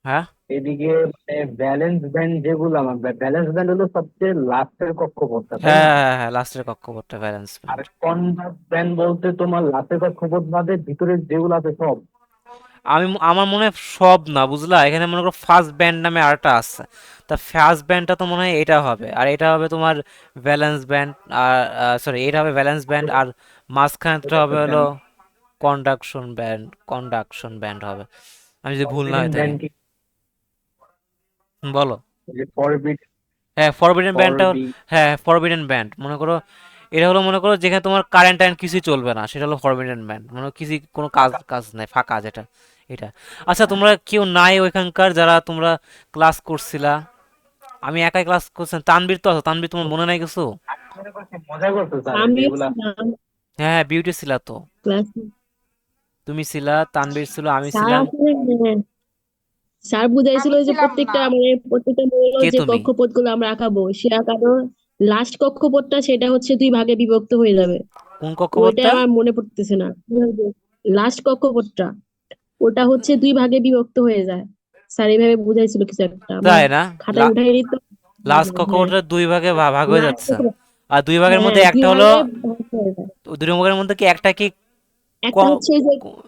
হ্যাঁ এদিকে মানে ব্যালেন্স ব্যান্ড যেগুলো, আমার ব্যালেন্স ব্যান্ড হলো সবচেয়ে লাস্টের কক্ষপথটা, তাই হ্যাঁ না? হ্যাঁ হ্যাঁ, লাস্টের কক্ষপথটা ভ্যালেন্স আর ব্যান্ড। কন্ডাক্ট ব্যান্ড বলতে তোমার লাস্টের কক্ষপথ বাদে ভিতরে যেগুলো আছে সব। আমার মনে হয় সব না, বুঝলা, এখানে মনে করো ফার্স্ট ব্যান্ড নামে আরেকটা আছে, তা ফার্স্ট ব্যান্ডটা তো মনে হয় এটা হবে, আর এটা হবে তোমার ভ্যালেন্স ব্যান্ড। আর সরি, এটা হবে ভ্যালেন্স ব্যান্ড, আর মাঝখানেরটা এটা হবে একটা হলো কন্ডাকশন ব্যান্ড, কন্ডাকশন ব্যান্ড হবে, আমি যদি ভুল না ফরবিডেন হয়ে থাকি। ব্যান্ড কি? বলো। যে ফরবিড, হ্যাঁ ফরবিডেন ব্যান্ডটা, ফরবি হ্যাঁ ফরবিডেন ব্যান্ড, মনে করো এটা হলো মনে করো যেখানে তোমার কারেন্ট টাইন কিছুই চলবে না, সেটা হলো ফরবিডেন ব্যান্ড, মানে কিছু কোনো কাজ কাজ নাই, ফাঁকা যেটা, এটা। আচ্ছা তোমরা কেউ নাই ওইখানকার যারা তোমরা ক্লাস করছিলা? আমি একাই ক্লাস করছিলাম, তানবীর তো আছো, তানবীর তোমার মনে নাই কিছু? মজা করতো স্যার আমি যেগুলা। ছিলাম হ্যাঁ হ্যাঁ, বিউটি ছিলা তো, ক্লাসে। তুমি ছিলা, তানবীর ছিল, আমি স্যার ছিলাম। আসলে স্যার বুঝাইছিল আমি যে ছিলাম না। প্রত্যেকটা মৌল কে যে তুমি? কক্ষপথ গুলো আমরা আঁকাবো সে আঁকানোর লাস্ট কক্ষপথটা সেটা হচ্ছে দুই ভাগে বিভক্ত হয়ে যাবে। কোন ওইটা কক্ষপথটা? আমার মনে পড়তেছে না। লাস্ট কক্ষপথটা ওটা হচ্ছে দুই ভাগে বিভক্ত হয়ে যায়। স্যার এইভাবে বুঝাইছিল কিছু একটা, আমার তাই না? খাতায় উঠাই নিত। লাস্ট হ্যাঁ, কক্ষপথটা দুই ভাগে ভাগ হয়ে লাস্ট যাচ্ছে, কক্ষপথ, আর দুই ভাগের হ্যাঁ মধ্যে দুই একটা হলো, ভাগে ভাগ হয়ে যায়। দুই ভাগের মধ্যে কি একটা কি একটা ক- হচ্ছে ওই যে ক-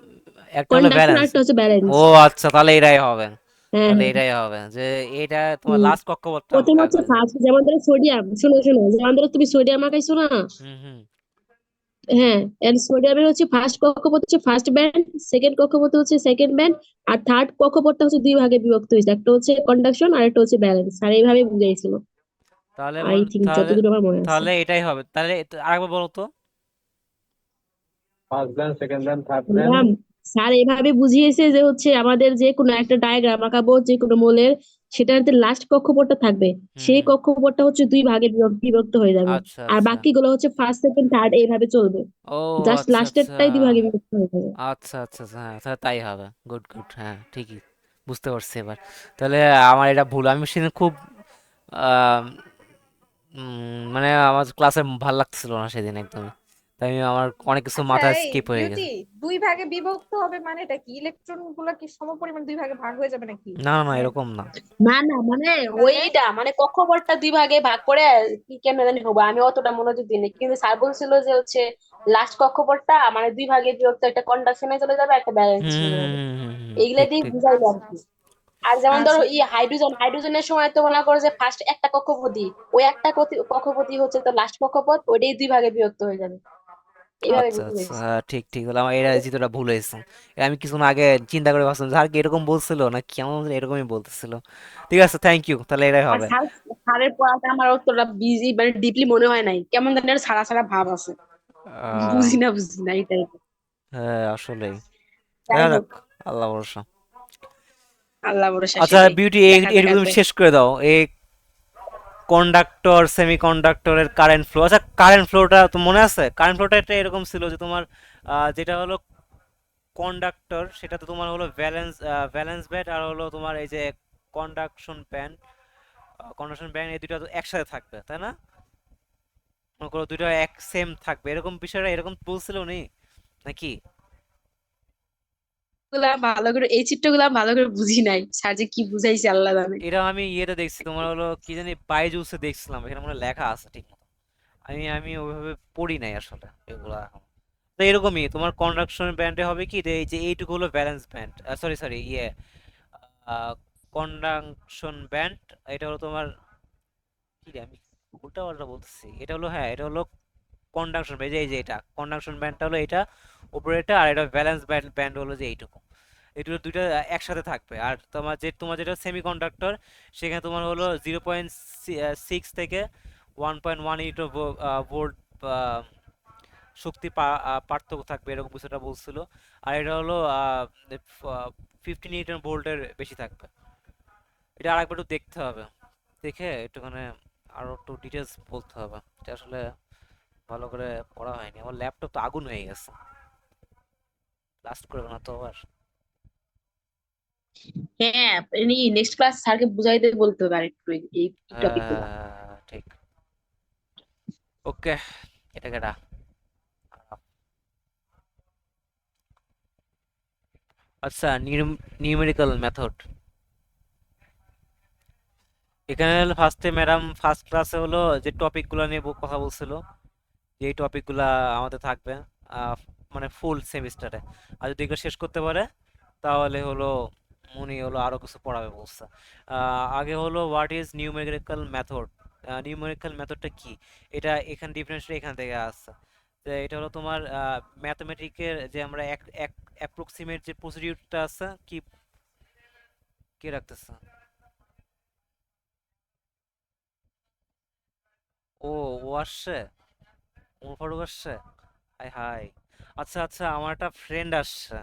একটা হলো কন্ডাকশন আর ব্যালেন্স। একটা হচ্ছে ব্যালেন্স। ও আচ্ছা, তাহলে এটাই হবে, হ্যাঁ তাহলে হ্যাঁ। এটাই হবে যে এটা তোমার হুম। লাস্ট কক্ষপথটা প্রথম ভাগ হচ্ছে হয়ে যায়। ফার্স্ট, যেমন ধরো সোডিয়াম, শোনো শোনো, যেমন ধরো তুমি সোডিয়াম আঁকাইছো না? হুম হুম। হ্যাঁ, এর সোডিয়ামের হচ্ছে ফার্স্ট কক্ষপথ হচ্ছে ফার্স্ট ব্যান্ড, সেকেন্ড কক্ষপথ হচ্ছে সেকেন্ড ব্যান্ড, আর থার্ড কক্ষপথটা হচ্ছে দুই ভাগে বিভক্ত হয়েছে, একটা হচ্ছে কন্ডাকশন আর একটা হচ্ছে ব্যালেন্স। আর এইভাবে বুঝাইছিল তাহলে আই থিঙ্ক, তাহলে যতদূর আমার মনে আছে। তাহলে এটাই হবে, তাহলে আরেকবার বলো তো। First band, second band, third band. বললাম স্যার এইভাবে বুঝিয়েছে যে হচ্ছে আমাদের যে কোনো একটা ডায়াগ্রাম আঁকাবো যে কোনো মৌলের, সেটার যে লাস্ট কক্ষপথটা থাকবে হুম সেই হুম কক্ষপথটা হচ্ছে দুই ভাগে বিভক্ত হয়ে যাবে, আচ্ছা আর আচ্ছা বাকিগুলো হচ্ছে ফার্স্ট সেকেন্ড থার্ড এইভাবে চলবে, ও জাস্ট আচ্ছা আচ্ছা লাস্টেরটাই দুই ভাগে বিভক্ত হয়ে যাবে। আচ্ছা আচ্ছা আচ্ছা, হ্যাঁ তাহলে তাই হবে। গুড গুড, হ্যাঁ ঠিকই বুঝতে পারছি এবার। তাহলে আমার এটা ভুল, আমি সেদিন খুব আহ, মানে আমার ক্লাসে ভাল লাগতেছিল না সেদিন একদমই, তাই আমার অনেক কিছু আচ্ছা, মাথায় এই স্কিপ হয়ে বিউটি গেছে। দুই ভাগে বিভক্ত হবে মানে এটা কি? ইলেকট্রন গুলা কি সমপরিমাণ দুই ভাগে ভাগ হয়ে যাবে নাকি? না না না, মানে এরকম না। না না, মানে তাহলে ওইটা মানে কক্ষপথটা দুই ভাগে ভাগ করে কি কেমনে জানি হবে, আমি অতটা মনোযোগ দিইনি, কিন্তু স্যার বলছিল যে হচ্ছে লাস্ট কক্ষপথটা মানে দুই ভাগে বিভক্ত, একটা কন্ডাকশনে চলে যাবে, একটা হুম ব্যালেন্সে চলে হুম যাবে, হুম হুম হুম, এইগুলা ঠিক দিয়ে ঠিক। বুঝাইলো আর কি। আর যেমন ধরো আচ্ছা, হাইড্রোজেনের সময় তো মনে করো যে ফার্স্ট একটা কক্ষপথই, ওই একটা কক্ষপথই হচ্ছে তো লাস্ট কক্ষপথ, ওইটাই দুই ভাগে বিভক্ত হয়ে যাবে, এইভাবে আচ্ছা আচ্ছা, বুঝাইছে। হ্যাঁ, ঠিক ঠিক হলো, আমার এটা যেটা ভুল হয়েছে। আমি কিছুক্ষণ আগে চিন্তা করে ভাবছিলাম যে আর কি এরকম বলছিল না কেমন যেন এরকমই বলতেছিল। ঠিক আছে, থ্যাংক ইউ, তাহলে এটাই আর হবে। স্যারের পড়াটা আমার অতটা বিজি মানে ডিপলি মনে হয় নাই, কেমন জানি একটা ছাড়া ছাড়া ভাব আছে, আহ, বুঝি না এটাই। হ্যাঁ আসলেই। যাই দেখা যাক, হোক, আল্লাহ ভরসা। আল্লাহ ভরসা, আচ্ছা সেটাই, বিউটি, দেখা যাক এইটুকু তুমি আগে। শেষ করে দাও, এই কন্ডাক্টর সেমিকন্ডাক্টরের কারেন্ট ফ্লো। আচ্ছা কারেন্ট ফ্লোটা তো মনে আছে? কারেন্ট ফ্লোটা একটা এরকম ছিল যে তোমার যেটা হলো কন্ডাক্টর, সেটা তো তোমার হলো ভ্যালেন্স ব্যান্ড আর হলো তোমার এই যে কন্ডাকশন ব্যান্ড। কন্ডাকশন ব্যান্ড এই দুটো তো একসাথে থাকবে তাই না? মনে করো দুটো এক সেম থাকবে, এরকম বিষয়টা এরকম বলছিল উনি নাকি? এই চিত্রগুলা ভালো করে বুঝি নাই, স্যার যে কি বুঝাইছে আল্লাহ জানে। এটা আমি ইয়েতে দেখছি, তোমার হলো কি জানি বাইজুসে দেখছিলাম, এখানে মনে হয় লেখা আছে ঠিক মতো। আমি আমি ওইভাবে পড়ি নাই আসলে এগুলা এখন। তো এরকমই তোমার কন্ডাকশন ব্যান্ডে হবে কি যে এই যে এইটুকু হলো ব্যালেন্স ব্যান্ড, সরি সরি ইয়ে কন্ডাকশন ব্যান্ড। এটা হলো তোমার কি রে, আমি উল্টা পাল্টা বলতেছি, এটা হলো হ্যাঁ এটা হলো কন্ডাকশন ব্যান্ড, এই যে এটা কন্ডাকশন ব্যান্ডটা হলো এটা উপরে এটা, আর এটা ব্যালেন্স ব্যান্ড ব্যান্ড হলো যে এইটুকু। এগুলো দুইটা একসাথে থাকবে। আর তোমার যেটা সেমি কন্ডাক্টর, সেখানে তোমার হলো 0.6 থেকে 1.1 ইটো ভোল্ট শক্তি পার্থক্য থাকবে, এরকম কিছুটা বলছিল। আর এটা হলো 15 নিউটন ভোল্টের বেশি থাকবে। এটা আরেকবার একটু দেখতে হবে, দেখে একটুখানি আরো একটু ডিটেলস বলতে হবে। এটা আসলে ভালো করে পড়া হয়নি, আমার ল্যাপটপ তো আগুন হয়ে গেছে, লাস্ট করবে না তো আবার। হ্যাঁ, নেক্সট ক্লাস স্যারকে বুঝাইতে বলতে হবে আরেকটু এই টপিক গুলা। ঠিক। ওকে, এটা কেটা? আচ্ছা, নিউমেরিক্যাল মেথড। এখানে ফার্স্টে ম্যাডাম ফার্স্ট ক্লাসে হলো যে টপিকগুলো নিয়ে কথা বলছিল, যে এই টপিকগুলা আমাদের থাকবে আহ, মানে ফুল সেমিস্টারে। আর যদি এগুলো শেষ করতে পারে তাহলে হলো উনি হলো আরো কিছু পড়াবে বলছে। আগে হলো what is numerical method. Numerical মেথডটা কি, এটা এখানে ডিফারেন্সটা এখান থেকে আসছে। যে এটা হলো তোমার ম্যাথমেটিকের যে আমরা এক এক অ্যাপ্রক্সিমেট যে প্রসিডিউরটা আছে কি, কে রাখতেছে? ও, ও আসছে, ওমর ফারুক আসছে। High high. আচ্ছা আচ্ছা, আমার একটা ফ্রেন্ড আসছে,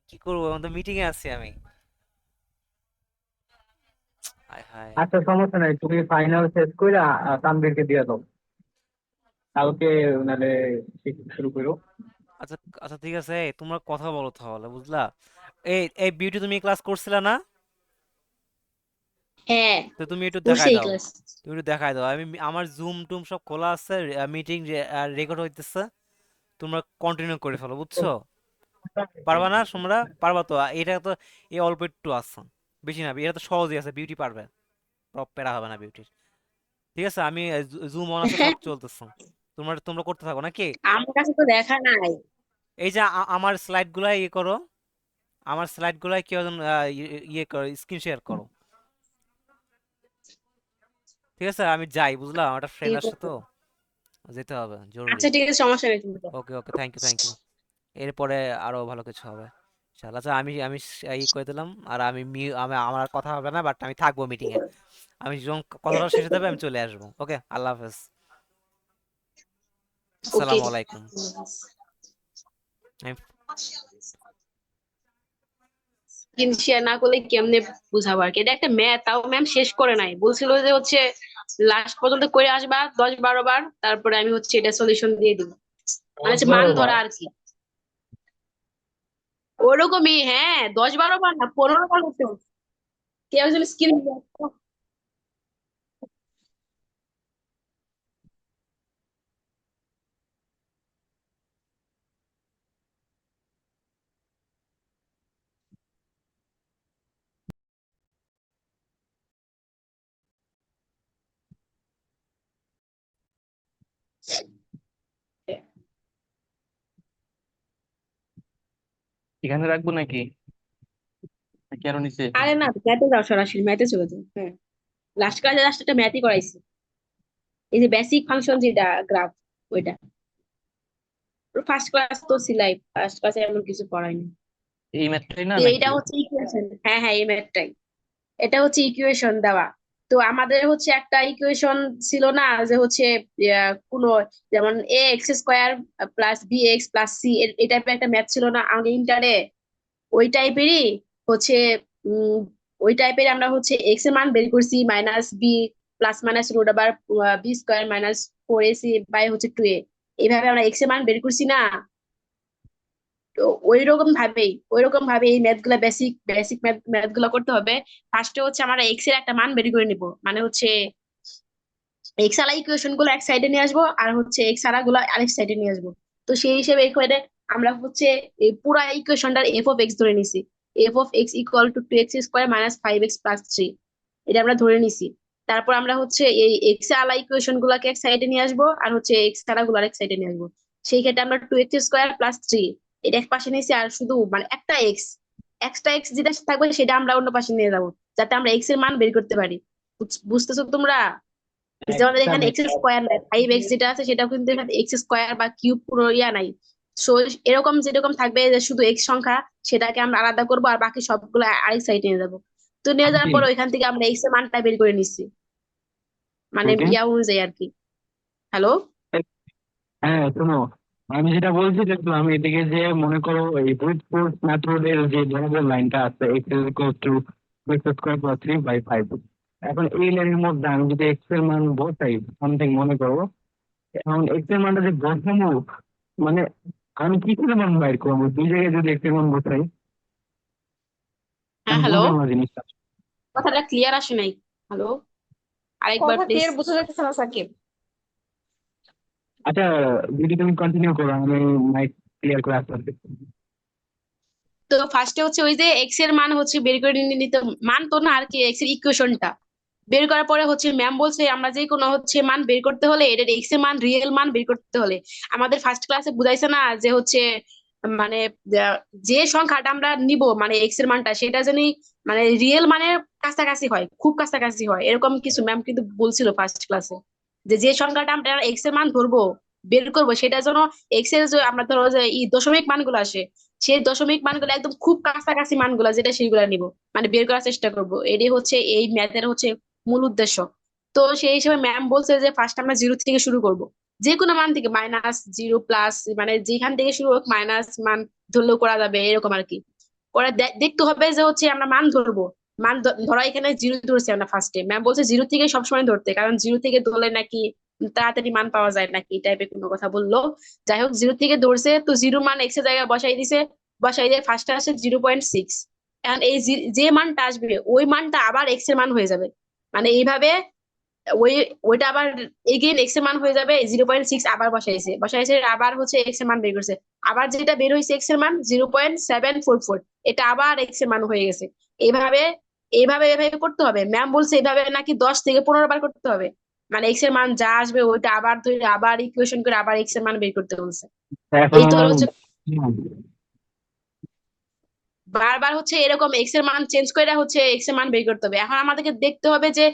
কি করবো, এখন তো মিটিং এ আছি আমি। High high. আচ্ছা, সমস্যা নাই, তুমি ফাইনাল শেষ করে তানভীরকে দিয়ে দাও, কালকে নাহলে শুরু করো। আচ্ছা আচ্ছা ঠিক আছে, এই তোমরা কথা বলো তাহলে, বুঝলা? এই এই বিউটি, তুমি ক্লাস করছিলে না? হ্যাঁ, তো তুমি একটু করছে দেখাই এই দাও, ক্লাস। তুমি একটু দেখাই দাও। আমার জুম টুম সব খোলা আছে, মিটিং রেকর্ড হইতেছে, তোমরা কন্টিনিউ করে ফেলো, বুঝছো? পারবা না তোমরা? পারবা তো? এটা তো এই অল্প একটু আছে, বেশি না, এটা তো সহজই আছে, বিউটি পারবে, প্যারা হবে না বিউটির। ঠিক আছে, আমি জুম অন আছে, সব চলতেছে, তোমরা তোমরা করতে থাকো নাকি? আমার কাছে তো দেখা নাই। এই যে আমার স্লাইড গুলাই ইয়ে করো, আমার স্লাইড গুলাই কেউ একজন ইয়ে করো, স্ক্রিন শেয়ার করো। ঠিক আছে, আমি যাই, বুঝলাম, আমার একটা ফ্রেন্ড ঠিক আসছে আছে। তো, যেতে হবে জরুরি। আচ্ছা ঠিক আছে, সমস্যা নেই, তুমি যাও। ওকে ওকে, থ্যাংক ইউ থ্যাংক ইউ। এরপরে আরো ভালো কিছু হবে ইনশাআল্লাহ। আচ্ছা আমি আমি ই করে দিলাম, আর আমার আর কথা হবে না, বাট আমি থাকবো মিটিং এ। আমি যখন কথাটা শেষ হয়ে যাবে আমি চলে আসবো। ওকে, আল্লাহ হাফেজ, ওকে। আসসালামু আলাইকুম। আমি স্ক্রিন শেয়ার না করলে কেমনে বুঝাবো আর কি, এটা একটা ম্যাথ, তাও ম্যাম শেষ করে নাই, বলছিল যে হচ্ছে লাস্ট পর্যন্ত করে আসবা 10-12 বার, তারপরে আমি হচ্ছে এটা সলিউশন দিয়ে দিব, মানে হচ্ছে মান ধরা আর কি। ওরকমই, হ্যাঁ, 10-12 বার না, 15 বার করতে হবে। কেউ একজন স্ক্রিন, এখানে রাখবো নাকি নাকি আরো নিচে? আরে না, ম্যাথে যাও, সরাসরি ম্যাথে চলে যাও। হ্যাঁ, লাস্ট ক্লাসে লাস্ট একটা ম্যাথই করাইছি, এই যে বেসিক ফাংশন যেটা গ্রাফ, ওইটা। ফার্স্ট ক্লাস তো ছিলাই, ফার্স্ট ক্লাসে এমন কিছু পড়াইনি। এই ম্যাথটাই না তো নাকি? এইটা হচ্ছে ইকুয়েশন, হ্যাঁ হ্যাঁ, এই ম্যাথটাই, এটা হচ্ছে ইকুয়েশন দেওয়া। তো আমাদের হচ্ছে একটা ইকুয়েশন ছিল না যে হচ্ছে কোনো, যেমন a x square plus b x plus c, এই টাইপের একটা ম্যাথ ছিল না আমাদের ইন্টারে, ওই টাইপেরই হচ্ছে। উম ওই টাইপের আমরা হচ্ছে এক্স এর মান বের করছি, minus b plus minus root আবার b square minus 4ac by হচ্ছে 2a, এইভাবে আমরা এক্স এর মান বের করছি না। তো ওই রকম ভাবে এই ম্যাথ গুলা, বেসিক বেসিক ম্যাথ গুলা করতে হবে। ফার্স্টে হচ্ছে আমরা এক্স এর একটা মান বের করে নিব, মানে হচ্ছে এক্স আলা ইকুয়েশন গুলো এক সাইডে নিয়ে আসবো, আর হচ্ছে এক্স আলা গুলো আরেক সাইডে নিয়ে আসবো। তো সেই হিসেবে এখানে আমরা হচ্ছে এই পুরা ইকুয়েশনটার এফ অফ এক্স ধরে নিছি, F of x equal to 2x square minus 5x plus 3, এটা আমরা ধরে নিছি। তারপর আমরা হচ্ছে এই এক্স আলা ইকুয়েশন গুলাকে এক সাইডে নিয়ে আসবো, আর হচ্ছে এক্স আলা গুলো আরেক সাইডে নিয়ে আসবো। সেই ক্ষেত্রে আমরা 2x স্কোয়ার প্লাস 3 এটা এক পাশে নিয়েছি, আর শুধু মানে একটা এক্স, এক্সট্রা এক্স যেটা থাকবে সেটা আমরা অন্য পাশে নিয়ে যাবো, যাতে আমরা এক্স এর মান বের করতে পারি। বুঝতেছো তোমরা? যে আমাদের একটা এখানে এক্স স্কোয়ার নাই, 5x যেটা আছে সেটাও কিন্তু এখানে এক্স স্কোয়ার বা কিউব পুরো ইয়া নাই। সো এরকম যেরকম থাকবে যে শুধু এক্স সংখ্যা, সেটাকে আমরা আলাদা করবো, আর বাকি সবগুলো আরেক সাইডে নিয়ে যাবো। তো নিয়ে যাওয়ার পর ওইখান থেকে আমরা এক্স এর মানটা বের করে নিচ্ছি, মানে ওকে, ইয়া অনুযায়ী আর কি। হ্যালো? হ্যাঁ শোনো, আমি যেটা বলছি দেখো, আমি এদিকে যে মনে করো এই ব্রুট ফোর্স মেথডের যে বরাবর লাইনটা আছে, x is equal to x square plus 3/5, এখন এই লাইনের মধ্যে আমি যদি এক্স এর মান বসাই সামথিং মনে করো, এখন এক্স এর মানটা যে বসাবো, মানে আমি কি করে মান বাইর করবো দুই জায়গায় যদি এক্স এর মান বসাই? হ্যাঁ, আমি হ্যালো, বুঝলাম না জিনিসটা। কথাটা ক্লিয়ার আসে নাই। হ্যালো, আরেকবার কথা প্লিজ। ক্লিয়ার বোঝা যাচ্ছে না সাকিব। আচ্ছা, যদি তুমি কন্টিনিউ করো, আমি মাইক ক্লিয়ার করে আসতে পারছি। তো ফার্স্টে হচ্ছে ওই যে এক্স এর মান হচ্ছে বের করে নিতে, মান তো না আর কি, এক্স এর ইকুয়েশনটা বের করার পরে হচ্ছে ম্যাম বলছে আমরা যে কোনো হচ্ছে মান বের করতে হলে, এটা এক্স এর মান রিয়েল মান বের করতে হলে আমাদের ফার্স্ট ক্লাসে বুঝাইছে না যে হচ্ছে মানে আহ, যে সংখ্যাটা আমরা নিব মানে এক্স এর মানটা, সেটা জানি মানে রিয়েল মানের কাছাকাছি হয়, খুব কাছাকাছি হয়, এরকম কিছু ম্যাম কিন্তু বলছিল ফার্স্ট ক্লাসে, যে যে সংখ্যাটা আমরা এক্স এর মান ধরবো, বের করবো, সেটা যেন এক্স এর যে আমরা ধরো যে এই দশমিক মানগুলো আসে, সেই দশমিক মানগুলো একদম খুব কাছাকাছি মানগুলো যেটা সেইগুলো নিব, মানে বের করার চেষ্টা করব। এটাই হচ্ছে এই ম্যাথের হচ্ছে মূল উদ্দেশ্য। তো সেই হিসেবে ম্যাম বলছে যে ফার্স্ট আমরা জিরো থেকে শুরু করব, যে কোনো মান থেকে, মাইনাস জিরো প্লাস, মানে যেখান থেকে শুরু হোক মাইনাস মান ধরলেও করা যাবে, এরকম আর কি। পরে দেখতে হবে যে হচ্ছে আমরা মান ধরবো, মান ধরা এখানে জিরো ধরছি আমরা ফার্স্টে, ম্যাম বলছে জিরো থেকে সবসময় ধরতে, কারণ জিরো থেকে ধরলে নাকি তাড়াতাড়ি মান পাওয়া যায় নাকি, এই টাইপের কোনো কথা বললো। যাই হোক, জিরো থেকে ধরছে, তো জিরো মান এক্স এর জায়গায় বসাই দিছে, বসাই দিয়ে ফার্স্টে আসে 0.6। এখন এই যে মানটা আসবে ওই মানটা আবার এক্স এর মান হয়ে যাবে, মানে এইভাবে ওই ওইটা আবার এগেইন এক্স এর মান হয়ে যাবে 0.6, আবার বসাইছে আবার হচ্ছে এক্স এর মান বের করছে, আবার যেটা বের হয়েছে এক্স এর মান 0.744, এটা আবার এক্স এর মান হয়ে গেছে। এইভাবে এইভাবে এইভাবে করতে হবে, ম্যাম বলছে এইভাবে নাকি 10 থেকে 15 বার করতে হবে, মানে এক্স এর মান যা আসবে ওইটা আবার ধরে আবার ইকুয়েশন করে আবার এক্স এর মান বের করতে বলছে। এখন এই তো আমার হচ্ছে বারবার হচ্ছে এরকম এক্স এর মান চেঞ্জ করে হচ্ছে এক্স এর মান বের করতে হবে। এখন আমাদেরকে দেখতে হবে যে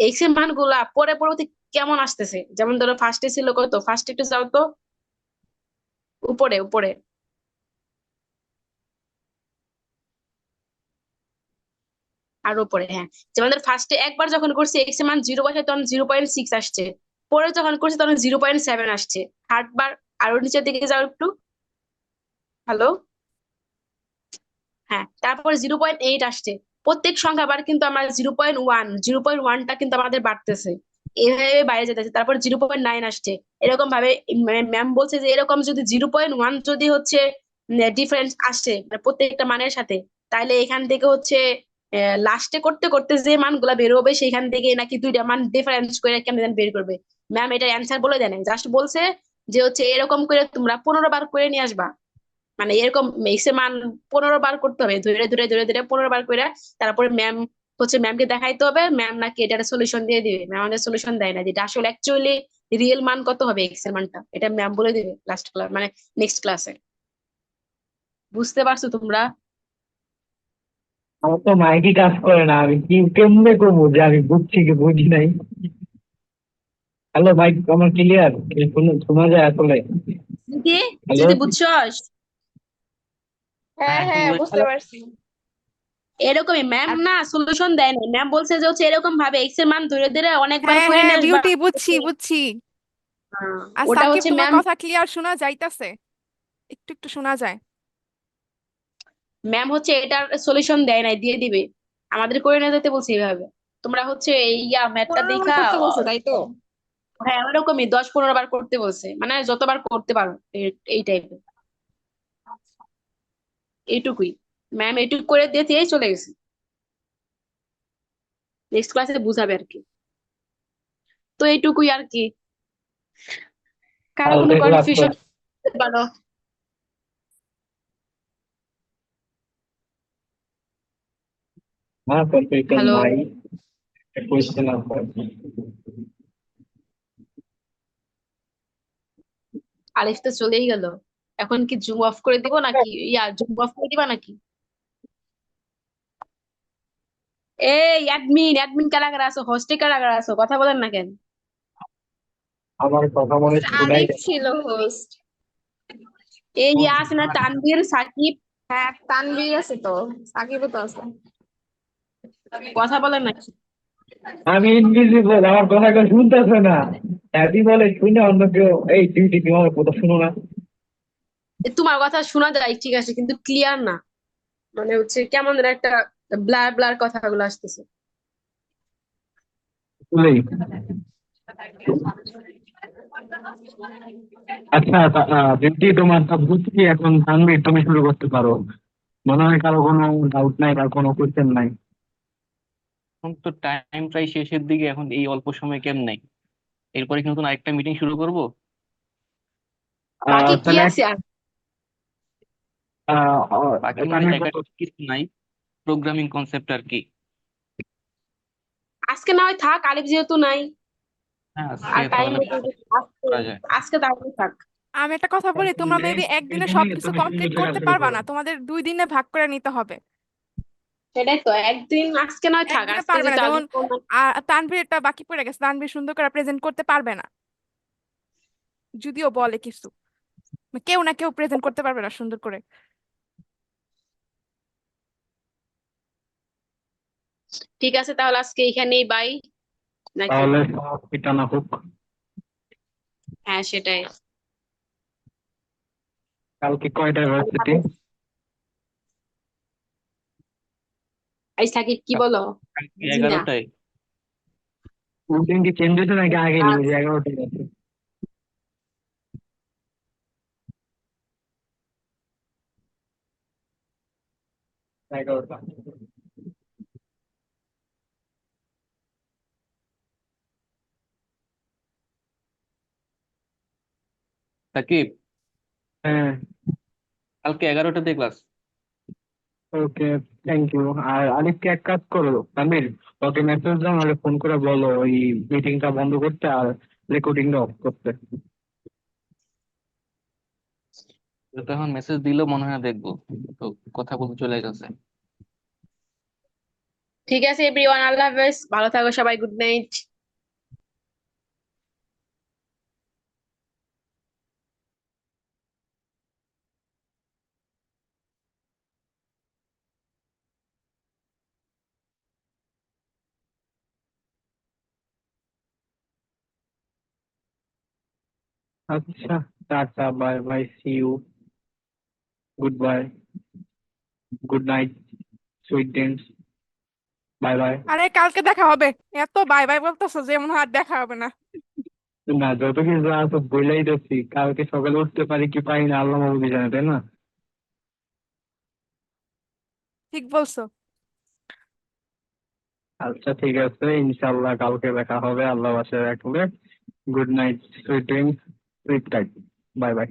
এক্স এর মান গুলা পরে পরবর্তী কেমন আসতেছে, যেমন ধরো ফার্স্টে ছিল কত, ফার্স্টে একটু যাও তো, উপরে উপরে, আর উপরে, হ্যাঁ। যেমন ধর ফার্স্টে একবার যখন করছি এক্স এর মান জিরো বসে তখন 0.6 আসছে, পরে যখন করছি তখন 0.7 আসছে, থার্ড বার আরো নিচের দিকে যাও একটু। হ্যালো? হ্যাঁ, তারপর 0.8 আসছে। প্রত্যেক সংখ্যা বার কিন্তু আমার 0.1টা কিন্তু আমাদের বাড়তেছে, এইভাবে বাইরে যেতেছে। তারপর 0.9 আসছে। এরকম ভাবে ম্যাম বলছে যে এরকম যদি 0.1 যদি হচ্ছে ডিফারেন্স আসছে মানে প্রত্যেকটা মানের সাথে, তাহলে এখান থেকে হচ্ছে লাস্টে করতে করতে যে মানগুলা বের হবে সেখান থেকে নাকি দুইটা মান ডিফারেন্স করে কেমন যেন বের করবে। ম্যাম এটা অ্যান্সার বলে দেয় নাই, জাস্ট বলছে যে হচ্ছে এরকম করে তোমরা 15 বার করে নিয়ে আসবা। মানে এরকম এক্স এর মান 15 বার করতে হবে, ধরে ধরে ধরে ধরে 15 বার করে। তারপরে ম্যাম হচ্ছে ম্যামকে দেখাইতে হবে, ম্যাম নাকি এটার সলিউশন দিয়ে দিবে। ম্যাম আমাদের সলিউশন দেয় না, যেটা আসলে অ্যাকচুয়ালি রিয়েল মান কত হবে এক্স এর মানটা, এটা ম্যাম বলে দিবে লাস্ট ক্লাস মানে নেক্সট ক্লাসে। বুঝতে পারছো তোমরা? আমার তো মাইকই কাজ করে না, আমি কি কেমনে করবো যে আমি বুঝছি কি বুঝি নাই। হ্যালো মাইক আমার ক্লিয়ার, শোনা যায় আসলে? দিদি, হ্যালো। দিদি বুঝছস? হ্যাঁ হ্যাঁ হ্যাঁ শুনতে বুঝতে পারছি। এরকমই ম্যাম আর না সলিউশন দেয় না, ম্যাম বলছে যে হচ্ছে এরকম ভাবে এক্স এর মান ধরে ধরে অনেকবার হ্যাঁ করে হ্যাঁ নিয়ে আসবা। বিউটি, বুঝছি বুঝছি। আর ওটা সাকিব, হচ্ছে তোমার ম্যাম, কথা ক্লিয়ার শোনা যাইতাছে, একটু একটু শোনা যায়। ম্যাম হচ্ছে এটার সলিউশন দেয় নাই, দিয়ে দিবে। আমাদের করে নিয়ে যেতে বলছে এইভাবে। তোমরা হচ্ছে এই ম্যাথটা 15 বার দেখা করতে বলছে তাই তো? হ্যাঁ ওরকমই 10-15 বার করতে বলছে, মানে যতবার করতে পারো এই টাইপের। এইটুকুই, ম্যাম এইটুকু করে দিয়ে চলে গেছে। নেক্সট ক্লাসে বুঝাবে আর কি। তো এইটুকুই আর কি। কারো কোনো কালকে ক্লাস কনফিউশন পারো? না, কনফিউশন হ্যালো, নাই, কোয়েশ্চেন আছে। আলিফ তো চলেই গেল। এখন কি জুম অফ করে দিব নাকি, জুম অফ করে দিবা নাকি? এই অ্যাডমিন অ্যাডমিন কারা কারা আছো, হোস্টে কারা কারা আছো, কথা বলেন না কেন? আমার কথা মনে শোনাই আলিফ যায়। ছিল হোস্ট। এই যে আছে না তানভীর, সাকিব, হ্যাঁ তানভীর আছে তো, সাকিবও তো আছে। কথা বলেন না। আমি ইনভিজিবল, আমার কথা কেউ শুনতেছে না। হ্যাপি বলে শুনে অন্য কেউ, এই ডিউটি তুমি আমার কথা শুনো না? তোমার কথা শোনা যায় ঠিক আছে, কিন্তু ক্লিয়ার না। মানে হচ্ছে কেমন যেন একটা ব্লার ব্লার কথাগুলো আসতেছে। শুনলেই। আচ্ছা, ডিউটি তোমার সব বুঝছি, এখন তানভীর তুমি শুরু করতে পারো। মনে হয় কারো কোনো ডাউট নাই বা কোনো কোয়েশ্চেন নাই। এখন তো টাইম প্রায় শেষের দিকে, এখন এই অল্প সময় কেমনে? এরপরে কি নতুন আরেকটা মিটিং শুরু করব? বাকি কি তাহলে আছে আর? বাকি মানে তানভীর জায়গাটা কিছু নাই, প্রোগ্রামিং কনসেপ্ট আর কি। আজকে না হয় থাক, আলিফ যেহেতু নাই। হ্যাঁ আজকে আর টাইম তাহলে আজকে, করা যায়। আজকে তাহলে থাক। আমি একটা কথা বলি, তোমরা মেবি একদিনে সবকিছু তুমি কমপ্লিট সুন্দর করতে শুরু পারবা করো। না, তোমাদের 2 দিনে ভাগ করে নিতে হবে। সেটাই তো, একদিন আজকে নয় থাক, একদিনে আজকে পারবে না, যেহেতু আগে যেমন তানভীরটা বাকি পড়ে গেছে, তানভীর সুন্দর করে প্রেজেন্ট করতে পারবে না, যদিও বলে কিছু। কেউ না কেউ প্রেজেন্ট করতে পারবে না সুন্দর করে। ঠিক আছে তাহলে আজকে এখানেই বাই নাকি? তাহলে সব পিটানো হোক। হ্যাঁ সেটাই। কালকে কয়টায় ভার্সিটি? আই সাকিব কি বলো? কালকে জি না। 11টায়। রুটিন কি চেঞ্জ হয়েছে নাকি আগে নিয়ে 11টায় আছে? 11টা। সাকিব, হ্যাঁ। কালকে 11টাতে ক্লাস। Okay, thank you. আর আলিফকে এক কাজ করো তামিল, ওকে মেসেজ দাও, নাহলে ফোন করে বলো ওই মিটিংটা বন্ধ করতে আর রেকর্ডিংটা অফ করতে। ও তো এখন মেসেজ দিলেও মনে হয় দেখবো, তো কথা বলতে চলে গেছে। ঠিক আছে এভরিওয়ান, আল্লাহ হাফেজ, ভালো থাকো সবাই, গুড নাইট। আচ্ছা, ta ta, bye bye, see you, goodbye. Good night, sweet dreams, bye bye. আরে কালকে দেখা হবে, এত বাই বাই বলতেছো যে মনে হয় আর দেখা হবে না। না, যত কিছু আছে বইলাই দিচ্ছি, কালকে সকালে উঠতে পারি কি পারি না আল্লাহ মাহবুবই জানে, তাই না? ঠিক বলছো। আচ্ছা ঠিক আছে, ইনশাল্লাহ কালকে দেখা হবে আল্লাহ বাসায় রাখলে। Good night, sweet dreams, sweet tight, bye bye.